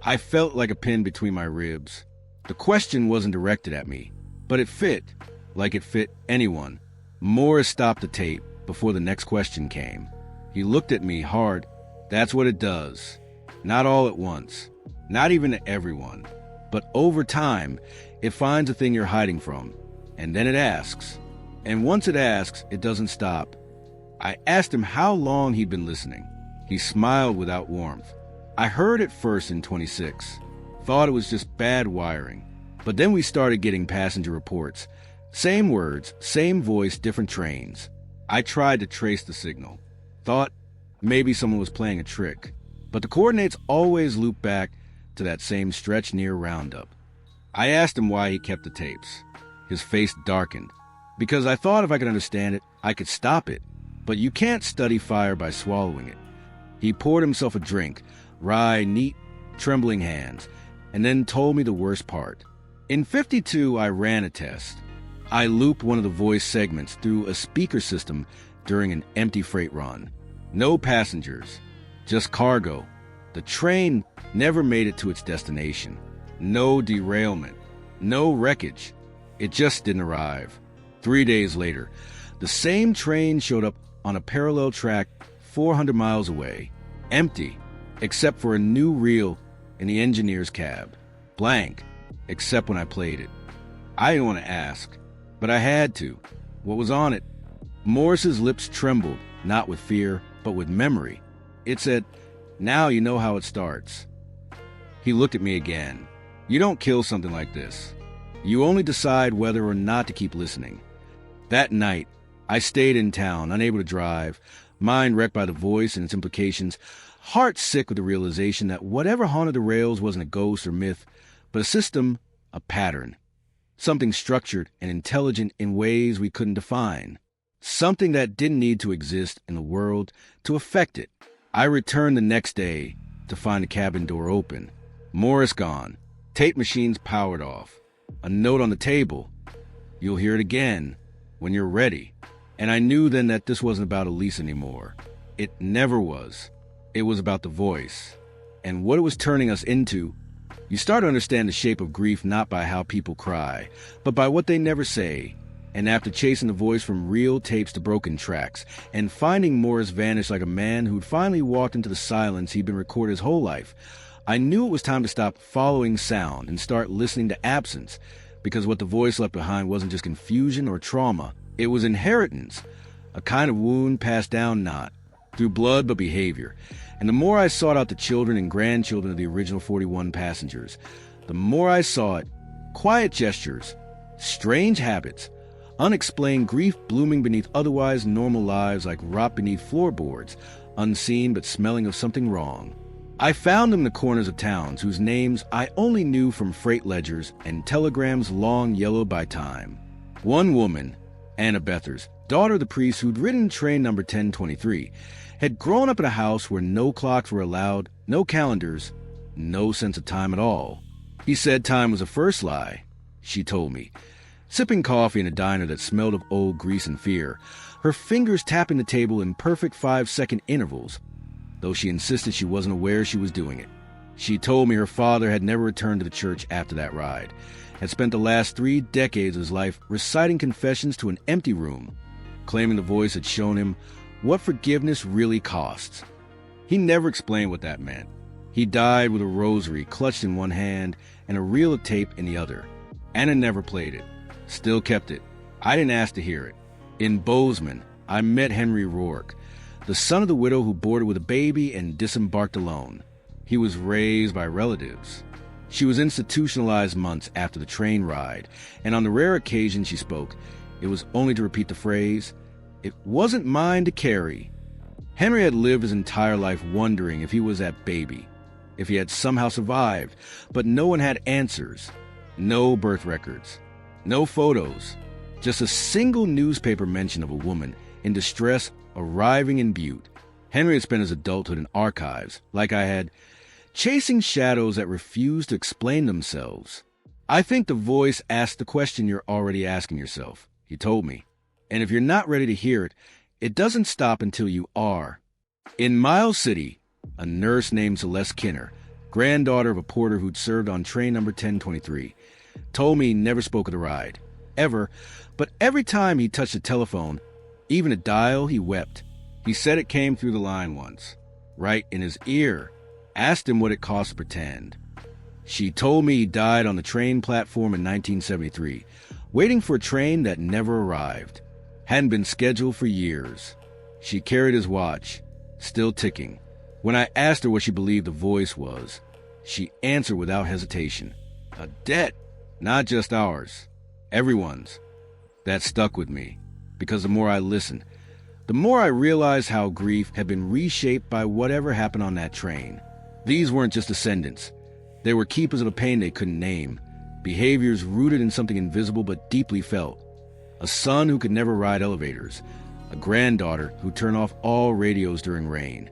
I felt like a pin between my ribs. The question wasn't directed at me, but it fit, like it fit anyone. Morris stopped the tape before the next question came. He looked at me hard. That's what it does. Not all at once. Not even to everyone. But over time, it finds a thing you're hiding from. And then it asks. And once it asks, it doesn't stop. I asked him how long he'd been listening. He smiled without warmth. I heard it first in 26. Thought it was just bad wiring. But then we started getting passenger reports. Same words, same voice, different trains. I tried to trace the signal. Thought maybe someone was playing a trick. But the coordinates always loop back to that same stretch near Roundup. I asked him why he kept the tapes. His face darkened. Because I thought if I could understand it, I could stop it. But you can't study fire by swallowing it. He poured himself a drink, wry, neat, trembling hands, and then told me the worst part. In 52, I ran a test. I looped one of the voice segments through a speaker system during an empty freight run. No passengers, just cargo. The train never made it to its destination. No derailment, no wreckage. It just didn't arrive. 3 days later, the same train showed up on a parallel track 400 miles away, empty, except for a new reel in the engineer's cab. Blank, except when I played it. I didn't want to ask, but I had to. What was on it? Morris's lips trembled, not with fear, but with memory. It said, "Now you know how it starts." He looked at me again. You don't kill something like this. You only decide whether or not to keep listening. That night, I stayed in town, unable to drive, mind wrecked by the voice and its implications, heart sick with the realization that whatever haunted the rails wasn't a ghost or myth, but a system, a pattern. Something structured and intelligent in ways we couldn't define. Something that didn't need to exist in the world to affect it. I returned the next day to find the cabin door open. Morris gone. Tape machines powered off. A note on the table. You'll hear it again when you're ready. And I knew then that this wasn't about Elise anymore. It never was. It was about the voice. And what it was turning us into. You start to understand the shape of grief not by how people cry, but by what they never say. And after chasing the voice from real tapes to broken tracks, and finding Morris vanish like a man who'd finally walked into the silence he'd been recorded his whole life, I knew it was time to stop following sound and start listening to absence, because what the voice left behind wasn't just confusion or trauma, it was inheritance, a kind of wound passed down not through blood but behavior. And the more I sought out the children and grandchildren of the original 41 passengers, the more I saw it. Quiet gestures, strange habits, unexplained grief blooming beneath otherwise normal lives like rot beneath floorboards, unseen but smelling of something wrong. I found them in the corners of towns whose names I only knew from freight ledgers and telegrams long yellowed by time. One woman, Anna Bethers, daughter of the priest who'd ridden train number 1023, had grown up in a house where no clocks were allowed, no calendars, no sense of time at all. He said time was a first lie, she told me, sipping coffee in a diner that smelled of old grease and fear, her fingers tapping the table in perfect 5-second intervals, though she insisted she wasn't aware she was doing it. She told me her father had never returned to the church after that ride, had spent the last 3 decades of his life reciting confessions to an empty room, claiming the voice had shown him what forgiveness really costs. He never explained what that meant. He died with a rosary clutched in one hand and a reel of tape in the other. Anna never played it, still kept it. I didn't ask to hear it. In Bozeman, I met Henry Rourke, the son of the widow who boarded with a baby and disembarked alone. He was raised by relatives. She was institutionalized months after the train ride, and on the rare occasion she spoke, it was only to repeat the phrase, "It wasn't mine to carry." Henry had lived his entire life wondering if he was that baby, if he had somehow survived, but no one had answers. No birth records, no photos, just a single newspaper mention of a woman in distress arriving in Butte. Henry had spent his adulthood in archives, like I had, chasing shadows that refused to explain themselves. I think the voice asked the question you're already asking yourself, he told me. And if you're not ready to hear it, it doesn't stop until you are. In Miles City, a nurse named Celeste Kinner, granddaughter of a porter who'd served on train number 1023, told me he never spoke of the ride. ever, but every time he touched the telephone, even a dial, he wept. He said it came through the line once, right in his ear. Asked him what it cost to pretend. She told me he died on the train platform in 1973, waiting for a train that never arrived. Hadn't been scheduled for years. She carried his watch, still ticking. When I asked her what she believed the voice was, she answered without hesitation. A debt, not just ours, everyone's. That stuck with me, because the more I listened, the more I realized how grief had been reshaped by whatever happened on that train. These weren't just descendants. They were keepers of a pain they couldn't name, behaviors rooted in something invisible but deeply felt. A son who could never ride elevators, a granddaughter who turned off all radios during rain,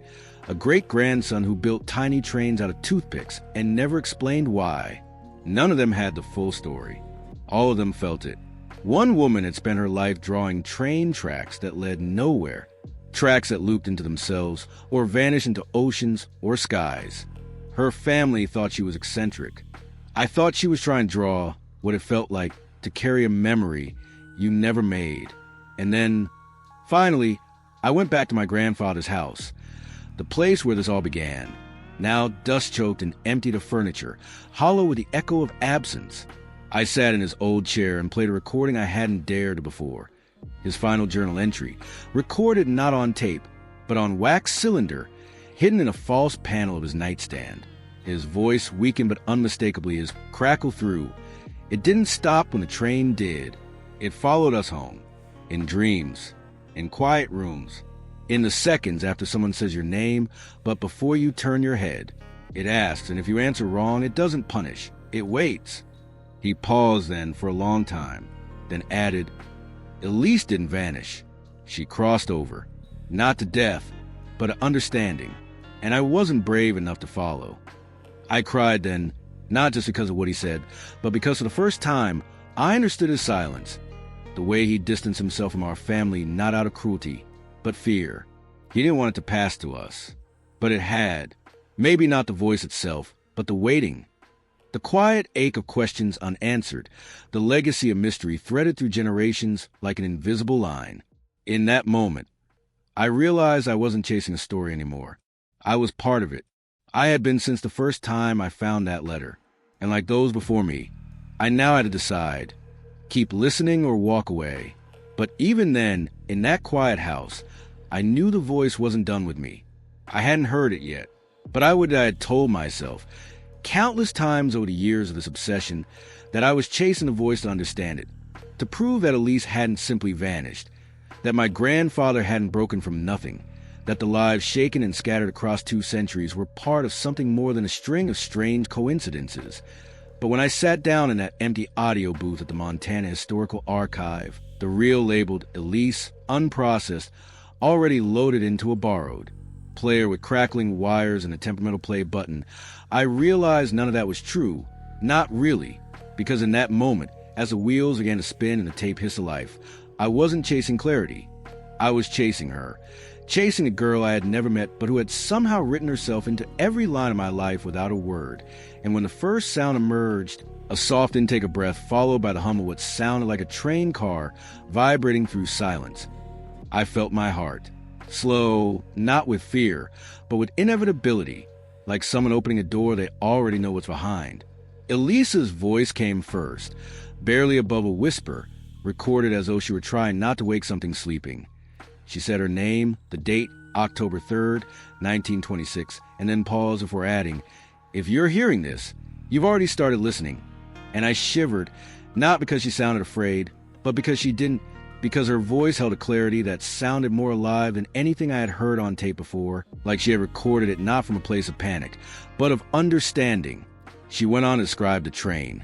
a great-grandson who built tiny trains out of toothpicks and never explained why. None of them had the full story. All of them felt it. One woman had spent her life drawing train tracks that led nowhere, tracks that looped into themselves or vanished into oceans or skies. Her family thought she was eccentric. I thought she was trying to draw what it felt like to carry a memory you never made. And then, finally, I went back to my grandfather's house, the place where this all began, now dust-choked and emptied of furniture, hollow with the echo of absence. I sat in his old chair and played a recording I hadn't dared before. His final journal entry, recorded not on tape, but on wax cylinder, hidden in a false panel of his nightstand. His voice, weakened but unmistakably, his crackle through. It didn't stop when the train did. It followed us home, in dreams, in quiet rooms, in the seconds after someone says your name, but before you turn your head. It asks, and if you answer wrong, it doesn't punish. It waits. He paused then for a long time, then added, Elise didn't vanish. She crossed over, not to death, but to understanding, and I wasn't brave enough to follow. I cried then, not just because of what he said, but because for the first time, I understood his silence, the way he distanced himself from our family not out of cruelty, but fear. He didn't want it to pass to us, but it had. Maybe not the voice itself, but the waiting. The quiet ache of questions unanswered, the legacy of mystery threaded through generations like an invisible line. In that moment, I realized I wasn't chasing a story anymore. I was part of it. I had been since the first time I found that letter. And like those before me, I now had to decide, keep listening or walk away. But even then, in that quiet house, I knew the voice wasn't done with me. I hadn't heard it yet, but I had told myself, countless times over the years of this obsession, that I was chasing the voice to understand it, to prove that Elise hadn't simply vanished, that my grandfather hadn't broken from nothing, that the lives shaken and scattered across 2 centuries were part of something more than a string of strange coincidences. But when I sat down in that empty audio booth at the Montana Historical Archive, the reel labeled Elise, unprocessed, already loaded into a borrowed player with crackling wires and a temperamental play button, I realized none of that was true. Not really, because in that moment, as the wheels began to spin and the tape hissed to life, I wasn't chasing clarity. I was chasing her. Chasing a girl I had never met but who had somehow written herself into every line of my life without a word. And when the first sound emerged, a soft intake of breath followed by the hum of what sounded like a train car vibrating through silence, I felt my heart. Slow, not with fear, but with inevitability, like someone opening a door they already know what's behind. Elisa's voice came first, barely above a whisper, recorded as though she were trying not to wake something sleeping. She said her name, the date, October 3rd, 1926, and then paused before adding, "If you're hearing this, you've already started listening." And I shivered, not because she sounded afraid, but because her voice held a clarity that sounded more alive than anything I had heard on tape before, like she had recorded it not from a place of panic, but of understanding. She went on to describe the train,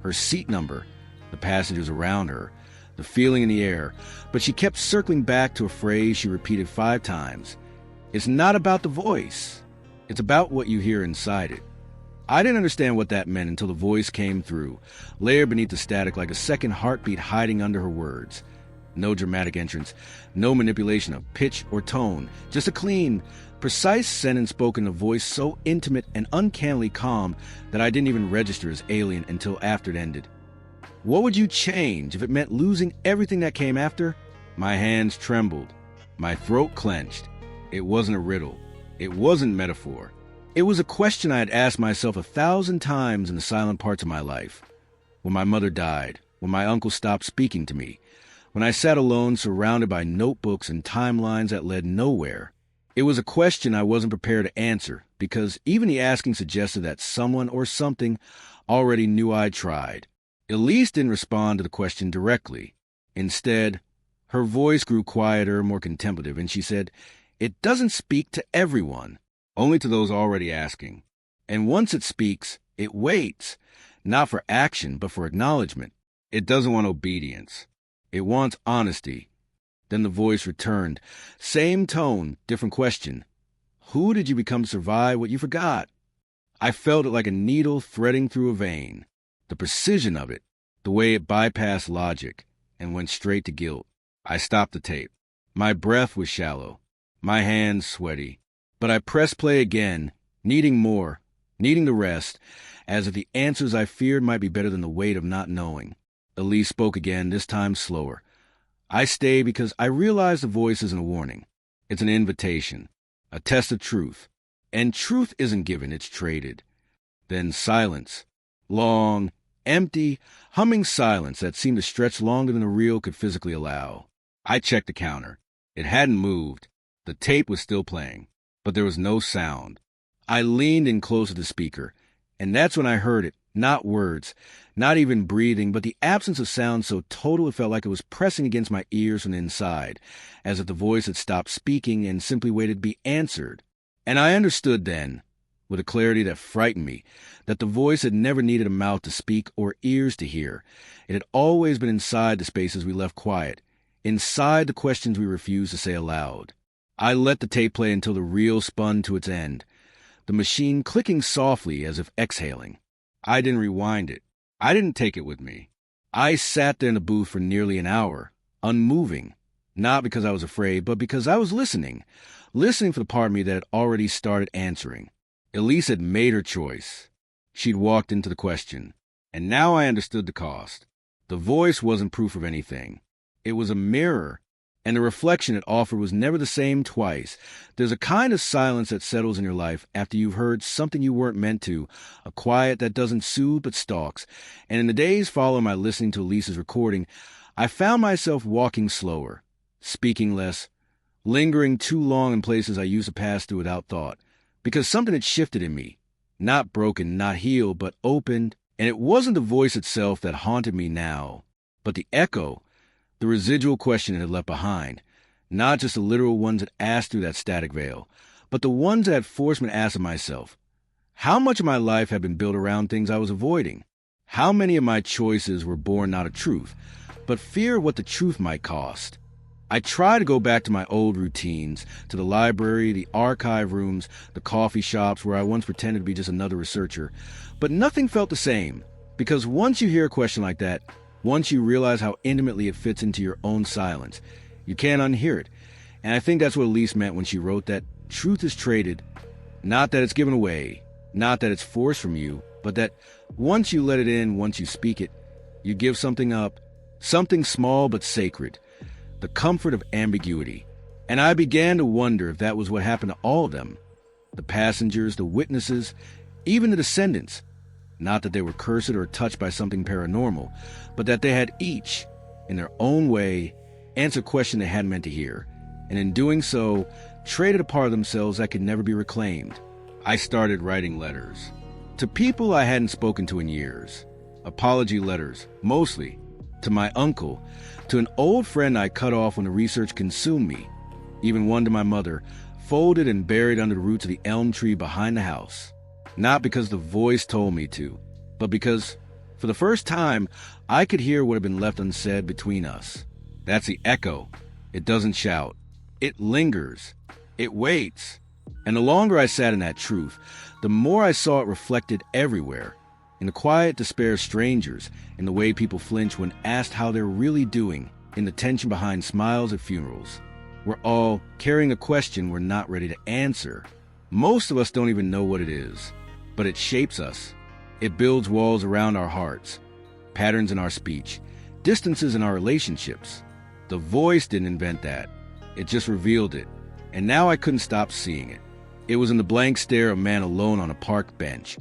her seat number, the passengers around her, the feeling in the air, but she kept circling back to a phrase she repeated 5 times. It's not about the voice. It's about what you hear inside it. I didn't understand what that meant until the voice came through, layered beneath the static like a second heartbeat hiding under her words. No dramatic entrance, no manipulation of pitch or tone, just a clean, precise sentence spoken in a voice so intimate and uncannily calm that I didn't even register as alien until after it ended. What would you change if it meant losing everything that came after? My hands trembled. My throat clenched. It wasn't a riddle. It wasn't metaphor. It was a question I had asked myself 1,000 times in the silent parts of my life. When my mother died, when my uncle stopped speaking to me, when I sat alone surrounded by notebooks and timelines that led nowhere. It was a question I wasn't prepared to answer because even the asking suggested that someone or something already knew I'd tried. Elise didn't respond to the question directly. Instead, her voice grew quieter, more contemplative, and she said, "It doesn't speak to everyone, only to those already asking. And once it speaks, it waits, not for action, but for acknowledgement. It doesn't want obedience. It wants honesty." Then the voice returned. Same tone, different question. "Who did you become to survive what you forgot?" I felt it like a needle threading through a vein. The precision of it, the way it bypassed logic and went straight to guilt. I stopped the tape. My breath was shallow, my hands sweaty. But I pressed play again, needing more, needing the rest, as if the answers I feared might be better than the weight of not knowing. Elise spoke again, this time slower. I stayed because I realized the voice isn't a warning. It's an invitation, a test of truth. And truth isn't given, it's traded. Then silence. Long, empty, humming silence that seemed to stretch longer than the reel could physically allow. I checked the counter. It hadn't moved. The tape was still playing, but there was no sound. I leaned in close to the speaker, and that's when I heard it. Not words, not even breathing, but the absence of sound so total it felt like it was pressing against my ears from the inside, as if the voice had stopped speaking and simply waited to be answered. And I understood then, with a clarity that frightened me, that the voice had never needed a mouth to speak or ears to hear. It had always been inside the spaces we left quiet, inside the questions we refused to say aloud. I let the tape play until the reel spun to its end, the machine clicking softly as if exhaling. I didn't rewind it. I didn't take it with me. I sat there in the booth for nearly an hour, unmoving, not because I was afraid, but because I was listening for the part of me that had already started answering. Elise had made her choice. She'd walked into the question, and now I understood the cost. The voice wasn't proof of anything. It was a mirror, and the reflection it offered was never the same twice. There's a kind of silence that settles in your life after you've heard something you weren't meant to, a quiet that doesn't soothe but stalks. And in the days following my listening to Elise's recording, I found myself walking slower, speaking less, lingering too long in places I used to pass through without thought, because something had shifted in me, not broken, not healed, but opened. And it wasn't the voice itself that haunted me now, but the echo, the residual question it had left behind, not just the literal ones that asked through that static veil, but the ones that had forced me to ask myself, how much of my life had been built around things I was avoiding? How many of my choices were born not of truth, but fear of what the truth might cost? I tried to go back to my old routines, to the library, the archive rooms, the coffee shops where I once pretended to be just another researcher, but nothing felt the same, because once you hear a question like that, once you realize how intimately it fits into your own silence, you can't unhear it. And I think that's what Elise meant when she wrote that truth is traded, not that it's given away, not that it's forced from you, but that once you let it in, once you speak it, you give something up, something small but sacred, the comfort of ambiguity. And I began to wonder if that was what happened to all of them, the passengers, the witnesses, even the descendants. Not that they were cursed or touched by something paranormal, but that they had each, in their own way, answered a question they hadn't meant to hear, and in doing so, traded a part of themselves that could never be reclaimed. I started writing letters. To people I hadn't spoken to in years. Apology letters, mostly. To my uncle. To an old friend I cut off when the research consumed me. Even one to my mother, folded and buried under the roots of the elm tree behind the house. Not because the voice told me to, but because, for the first time, I could hear what had been left unsaid between us. That's the echo. It doesn't shout. It lingers. It waits. And the longer I sat in that truth, the more I saw it reflected everywhere. In the quiet despair of strangers, in the way people flinch when asked how they're really doing, in the tension behind smiles at funerals. We're all carrying a question we're not ready to answer. Most of us don't even know what it is. But it shapes us. It builds walls around our hearts. patterns in our speech, distances in our relationships. The voice didn't invent that. It just revealed it. And now I couldn't stop seeing it. It was in the blank stare of a man alone on a park bench,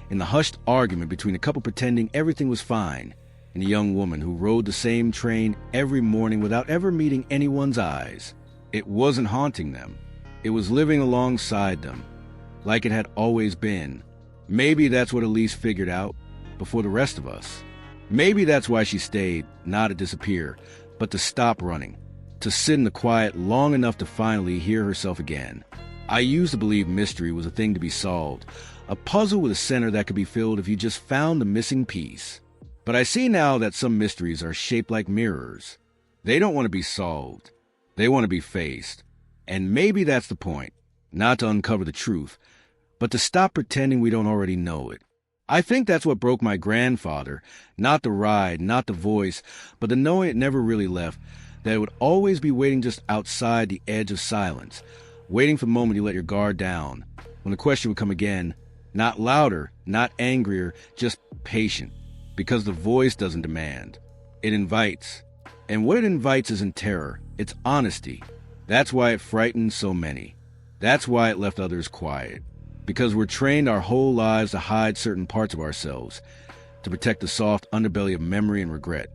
in the hushed argument between a couple pretending everything was fine, and a young woman who rode the same train every morning without ever meeting anyone's eyes. It wasn't haunting them. It was living alongside them, like it had always been. Maybe that's what Elise figured out before the rest of us. Maybe that's why she stayed, not to disappear, but to stop running, to sit in the quiet long enough to finally hear herself again. I used to believe mystery was a thing to be solved, a puzzle with a center that could be filled if you just found the missing piece. But I see now that some mysteries are shaped like mirrors. They don't want to be solved. They want to be faced. And maybe that's the point, not to uncover the truth, but to stop pretending we don't already know it. I think that's what broke my grandfather, not the ride, not the voice, but the knowing it never really left, that it would always be waiting just outside the edge of silence, waiting for the moment you let your guard down, when the question would come again, not louder, not angrier, just patient, because the voice doesn't demand. It invites. And what it invites isn't terror, it's honesty. That's why it frightened so many. That's why it left others quiet. Because we're trained our whole lives to hide certain parts of ourselves, to protect the soft underbelly of memory and regret,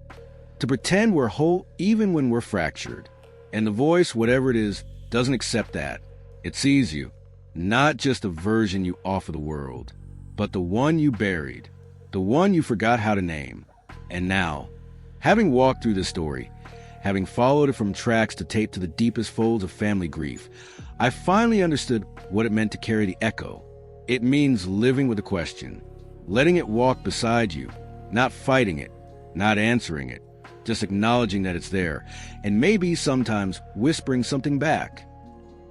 to pretend we're whole even when we're fractured. And the voice, whatever it is, doesn't accept that. It sees you, not just a version you offer the world, but the one you buried, the one you forgot how to name. And now, having walked through this story, having followed it from tracks to tape to the deepest folds of family grief, I finally understood what it meant to carry the echo. It means living with a question, letting it walk beside you, not fighting it, not answering it, just acknowledging that it's there, and maybe sometimes whispering something back.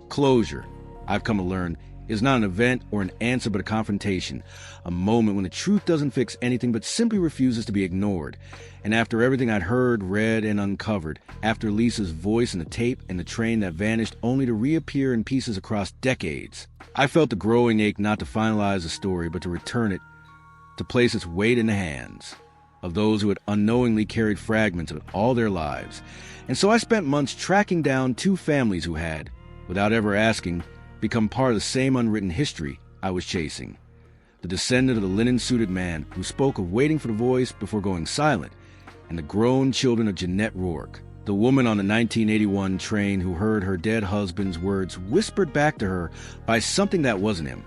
Closure, I've come to learn, is not an event or an answer but a confrontation, a moment when the truth doesn't fix anything but simply refuses to be ignored. And after everything I'd heard, read, and uncovered, after Lisa's voice in the tape and the train that vanished only to reappear in pieces across decades, I felt the growing ache not to finalize the story but to return it, to place its weight in the hands of those who had unknowingly carried fragments of it all their lives. And so I spent months tracking down two families who had, without ever asking, become part of the same unwritten history I was chasing. The descendant of the linen-suited man who spoke of waiting for the voice before going silent, and the grown children of Jeanette Rourke, the woman on the 1981 train who heard her dead husband's words whispered back to her by something that wasn't him.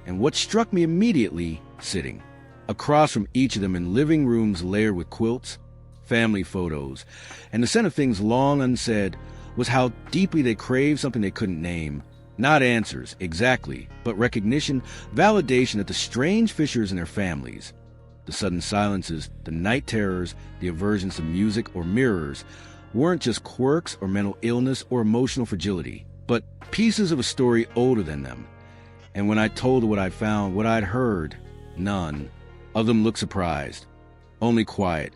And what struck me immediately, sitting across from each of them in living rooms layered with quilts, family photos, and the scent of things long unsaid, was how deeply they craved something they couldn't name. Not answers, exactly, but recognition, validation that the strange fissures in their families, the sudden silences, the night terrors, the aversions to music or mirrors, weren't just quirks or mental illness or emotional fragility, but pieces of a story older than them. And when I told her what I'd found, what I'd heard, none of them looked surprised, only quiet,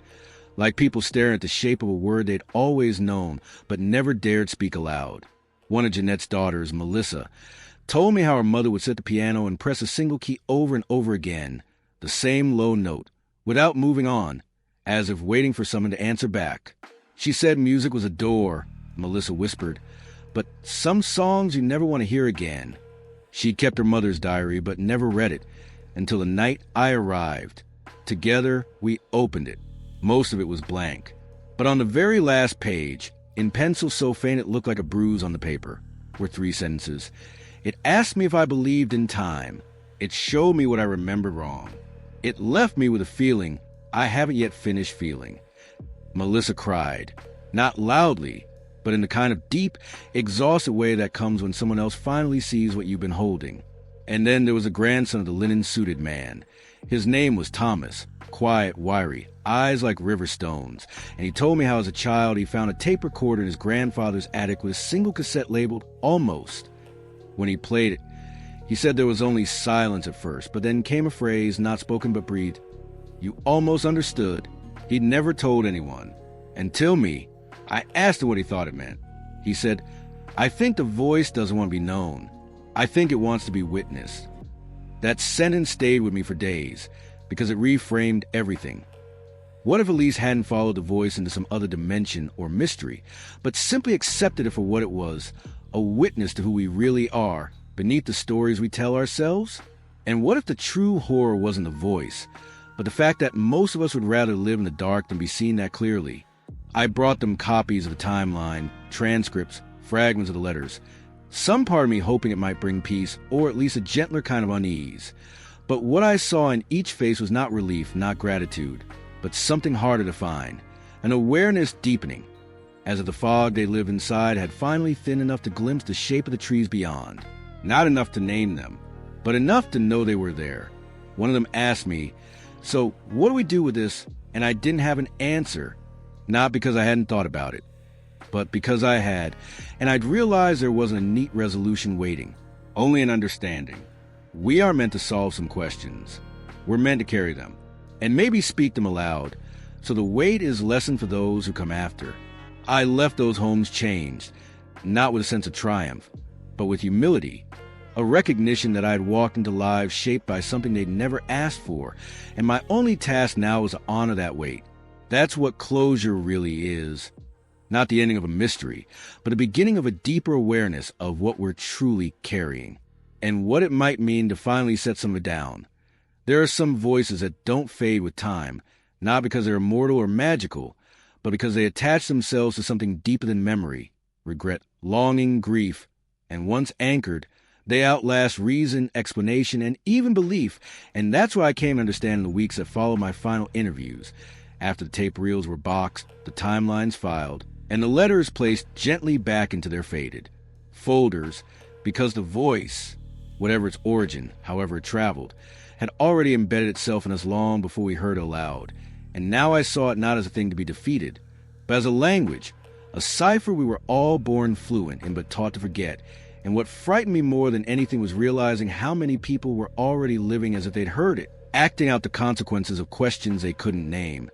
like people staring at the shape of a word they'd always known but never dared speak aloud. One of Jeanette's daughters, Melissa, told me how her mother would sit at the piano and press a single key over and over again, the same low note, without moving on, as if waiting for someone to answer back. She said music was a door, Melissa whispered, but some songs you never want to hear again. She'd kept her mother's diary but never read it until the night I arrived. Together, we opened it. Most of it was blank. But on the very last page, in pencil so faint it looked like a bruise on the paper, were 3 sentences. It asked me if I believed in time. It showed me what I remembered wrong. It left me with a feeling I haven't yet finished feeling. Melissa cried, not loudly, but in the kind of deep, exhausted way that comes when someone else finally sees what you've been holding. And then there was a grandson of the linen-suited man. His name was Thomas, quiet, wiry, eyes like river stones, and he told me how as a child he found a tape recorder in his grandfather's attic with a single cassette labeled Almost. When he played it, he said there was only silence at first, but then came a phrase, not spoken but breathed. You almost understood. He'd never told anyone. Until me. I asked him what he thought it meant. He said, I think the voice doesn't want to be known. I think it wants to be witnessed. That sentence stayed with me for days, because it reframed everything. What if Elise hadn't followed the voice into some other dimension or mystery, but simply accepted it for what it was, a witness to who we really are, beneath the stories we tell ourselves? And what if the true horror wasn't the voice, but the fact that most of us would rather live in the dark than be seen that clearly? I brought them copies of the timeline, transcripts, fragments of the letters, some part of me hoping it might bring peace, or at least a gentler kind of unease. But what I saw in each face was not relief, not gratitude, but something harder to find, an awareness deepening, as if the fog they lived inside had finally thinned enough to glimpse the shape of the trees beyond. Not enough to name them, but enough to know they were there. One of them asked me, "So what do we do with this?" And I didn't have an answer, not because I hadn't thought about it, but because I had, and I'd realized there wasn't a neat resolution waiting, only an understanding. We are meant to solve some questions. We're meant to carry them, and maybe speak them aloud, so the weight is lessened for those who come after. I left those homes changed, not with a sense of triumph, but with humility, a recognition that I had walked into lives shaped by something they'd never asked for, and my only task now was to honor that weight. That's what closure really is. Not the ending of a mystery, but the beginning of a deeper awareness of what we're truly carrying, and what it might mean to finally set some of it down. There are some voices that don't fade with time, not because they're immortal or magical, but because they attach themselves to something deeper than memory, regret, longing, grief, and once anchored, they outlast reason, explanation, and even belief, and that's what I came to understand in the weeks that followed my final interviews, after the tape reels were boxed, the timelines filed, and the letters placed gently back into their faded folders, because the voice, whatever its origin, however it traveled, had already embedded itself in us long before we heard it aloud. And now I saw it not as a thing to be defeated, but as a language, a cipher we were all born fluent in but taught to forget. And what frightened me more than anything was realizing how many people were already living as if they'd heard it, acting out the consequences of questions they couldn't name,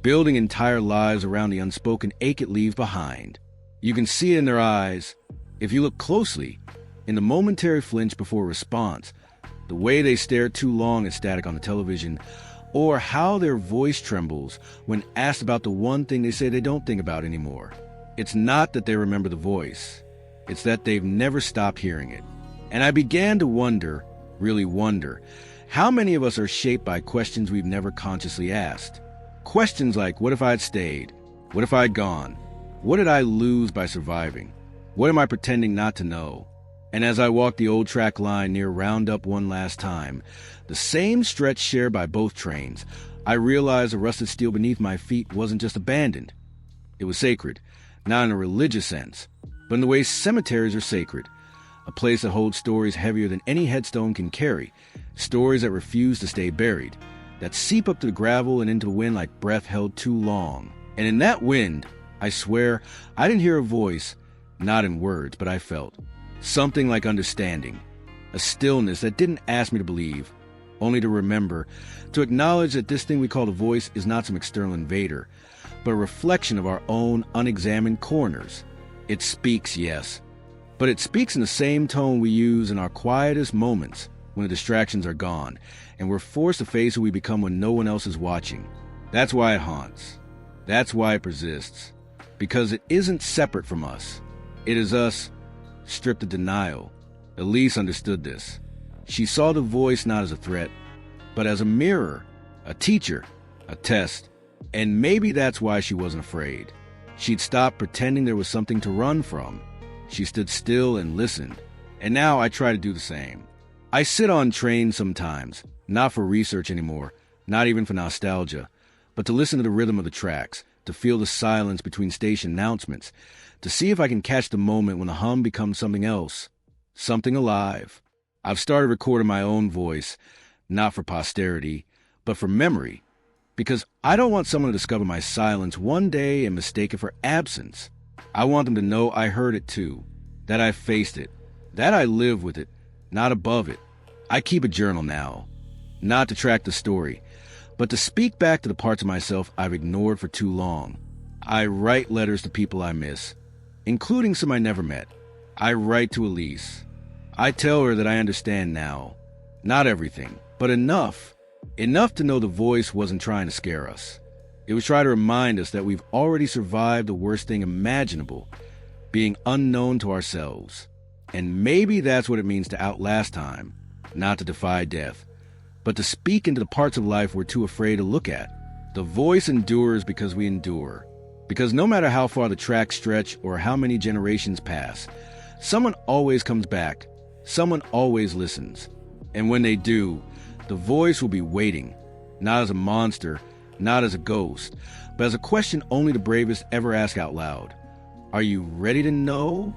building entire lives around the unspoken ache it leaves behind. You can see it in their eyes, if you look closely, in the momentary flinch before a response, the way they stare too long at static on the television, or how their voice trembles when asked about the one thing they say they don't think about anymore. It's not that they remember the voice, it's that they've never stopped hearing it. And I began to wonder, really wonder, how many of us are shaped by questions we've never consciously asked. Questions like, what if I had stayed? What if I had gone? What did I lose by surviving? What am I pretending not to know? And as I walked the old track line near Roundup one last time, the same stretch shared by both trains, I realized the rusted steel beneath my feet wasn't just abandoned. It was sacred, not in a religious sense, but in the way cemeteries are sacred, a place that holds stories heavier than any headstone can carry, stories that refuse to stay buried, that seep up to the gravel and into the wind like breath held too long. And in that wind, I swear, I didn't hear a voice, not in words, but I felt something like understanding, a stillness that didn't ask me to believe, only to remember, to acknowledge that this thing we call a voice is not some external invader, but a reflection of our own unexamined corners. It speaks, yes, but it speaks in the same tone we use in our quietest moments when the distractions are gone, and we're forced to face who we become when no one else is watching. That's why it haunts. That's why it persists. Because it isn't separate from us. It is us, stripped of denial. Elise understood this. She saw the voice not as a threat, but as a mirror, a teacher, a test. And maybe that's why she wasn't afraid. She'd stopped pretending there was something to run from. She stood still and listened. And now I try to do the same. I sit on trains sometimes, not for research anymore, not even for nostalgia, but to listen to the rhythm of the tracks, to feel the silence between station announcements, to see if I can catch the moment when the hum becomes something else, something alive. I've started recording my own voice, not for posterity, but for memory, because I don't want someone to discover my silence one day and mistake it for absence. I want them to know I heard it too, that I faced it, that I live with it, not above it. I keep a journal now, not to track the story, but to speak back to the parts of myself I've ignored for too long. I write letters to people I miss, including some I never met. I write to Elise. I tell her that I understand now. Not everything, but enough. Enough to know the voice wasn't trying to scare us. It was trying to remind us that we've already survived the worst thing imaginable, being unknown to ourselves. And maybe that's what it means to outlast time, not to defy death, but to speak into the parts of life we're too afraid to look at. The voice endures because we endure. Because no matter how far the tracks stretch or how many generations pass, someone always comes back. Someone always listens. And when they do, the voice will be waiting, not as a monster, not as a ghost, but as a question only the bravest ever ask out loud. Are you ready to know?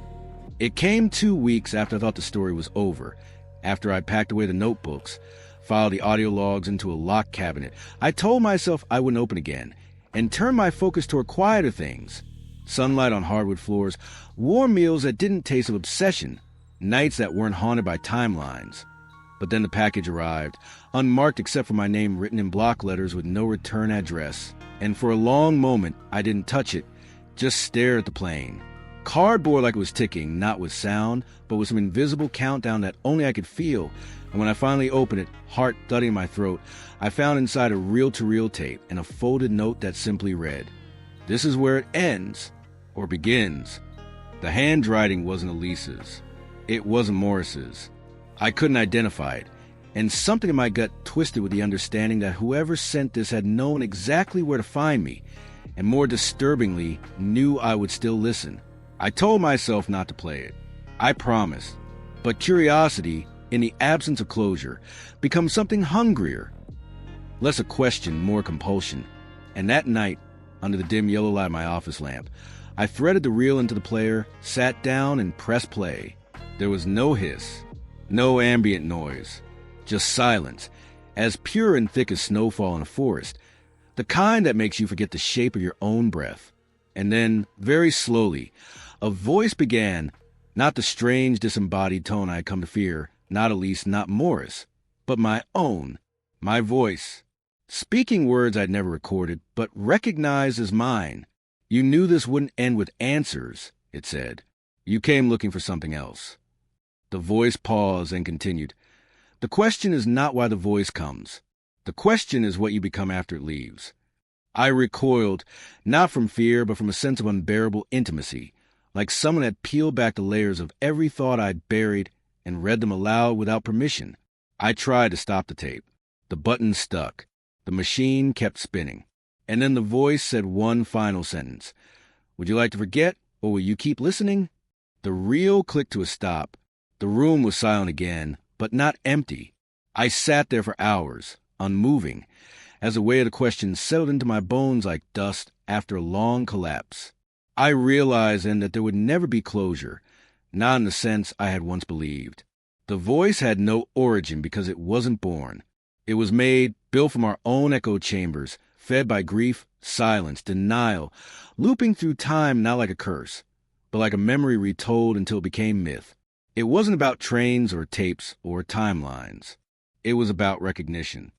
It came 2 weeks after I thought the story was over, after I packed away the notebooks, filed the audio logs into a locked cabinet. I told myself I wouldn't open again, and turned my focus toward quieter things. Sunlight on hardwood floors, warm meals that didn't taste of obsession, nights that weren't haunted by timelines. But then the package arrived, unmarked except for my name written in block letters with no return address. And for a long moment, I didn't touch it, just stared at the plane. Cardboard like it was ticking, not with sound, but with some invisible countdown that only I could feel. And when I finally opened it, heart thudding in my throat, I found inside a reel-to-reel tape and a folded note that simply read, "This is where it ends, or begins." The handwriting wasn't Elise's. It wasn't Morris's. I couldn't identify it, and something in my gut twisted with the understanding that whoever sent this had known exactly where to find me, and more disturbingly, knew I would still listen. I told myself not to play it. I promised. But curiosity, in the absence of closure, becomes something hungrier. Less a question, more compulsion. And that night, under the dim yellow light of my office lamp, I threaded the reel into the player, sat down, and pressed play. There was no hiss, no ambient noise, just silence, as pure and thick as snowfall in a forest, the kind that makes you forget the shape of your own breath. And then, very slowly, a voice began, not the strange, disembodied tone I had come to fear, not Elise, not Morris, but my own, my voice, speaking words I'd never recorded, but recognized as mine. "You knew this wouldn't end with answers," it said. "You came looking for something else." The voice paused and continued. "The question is not why the voice comes. The question is what you become after it leaves." I recoiled, not from fear, but from a sense of unbearable intimacy, like someone had peeled back the layers of every thought I'd buried and read them aloud without permission. I tried to stop the tape. The button stuck. The machine kept spinning. And then the voice said one final sentence. "Would you like to forget, or will you keep listening?" The reel clicked to a stop. The room was silent again, but not empty. I sat there for hours, unmoving, as the weight of the question settled into my bones like dust after a long collapse. I realized then that there would never be closure, not in the sense I had once believed. The voice had no origin because it wasn't born. It was made, built from our own echo chambers, fed by grief, silence, denial, looping through time not like a curse, but like a memory retold until it became myth. It wasn't about trains or tapes or timelines. It was about recognition.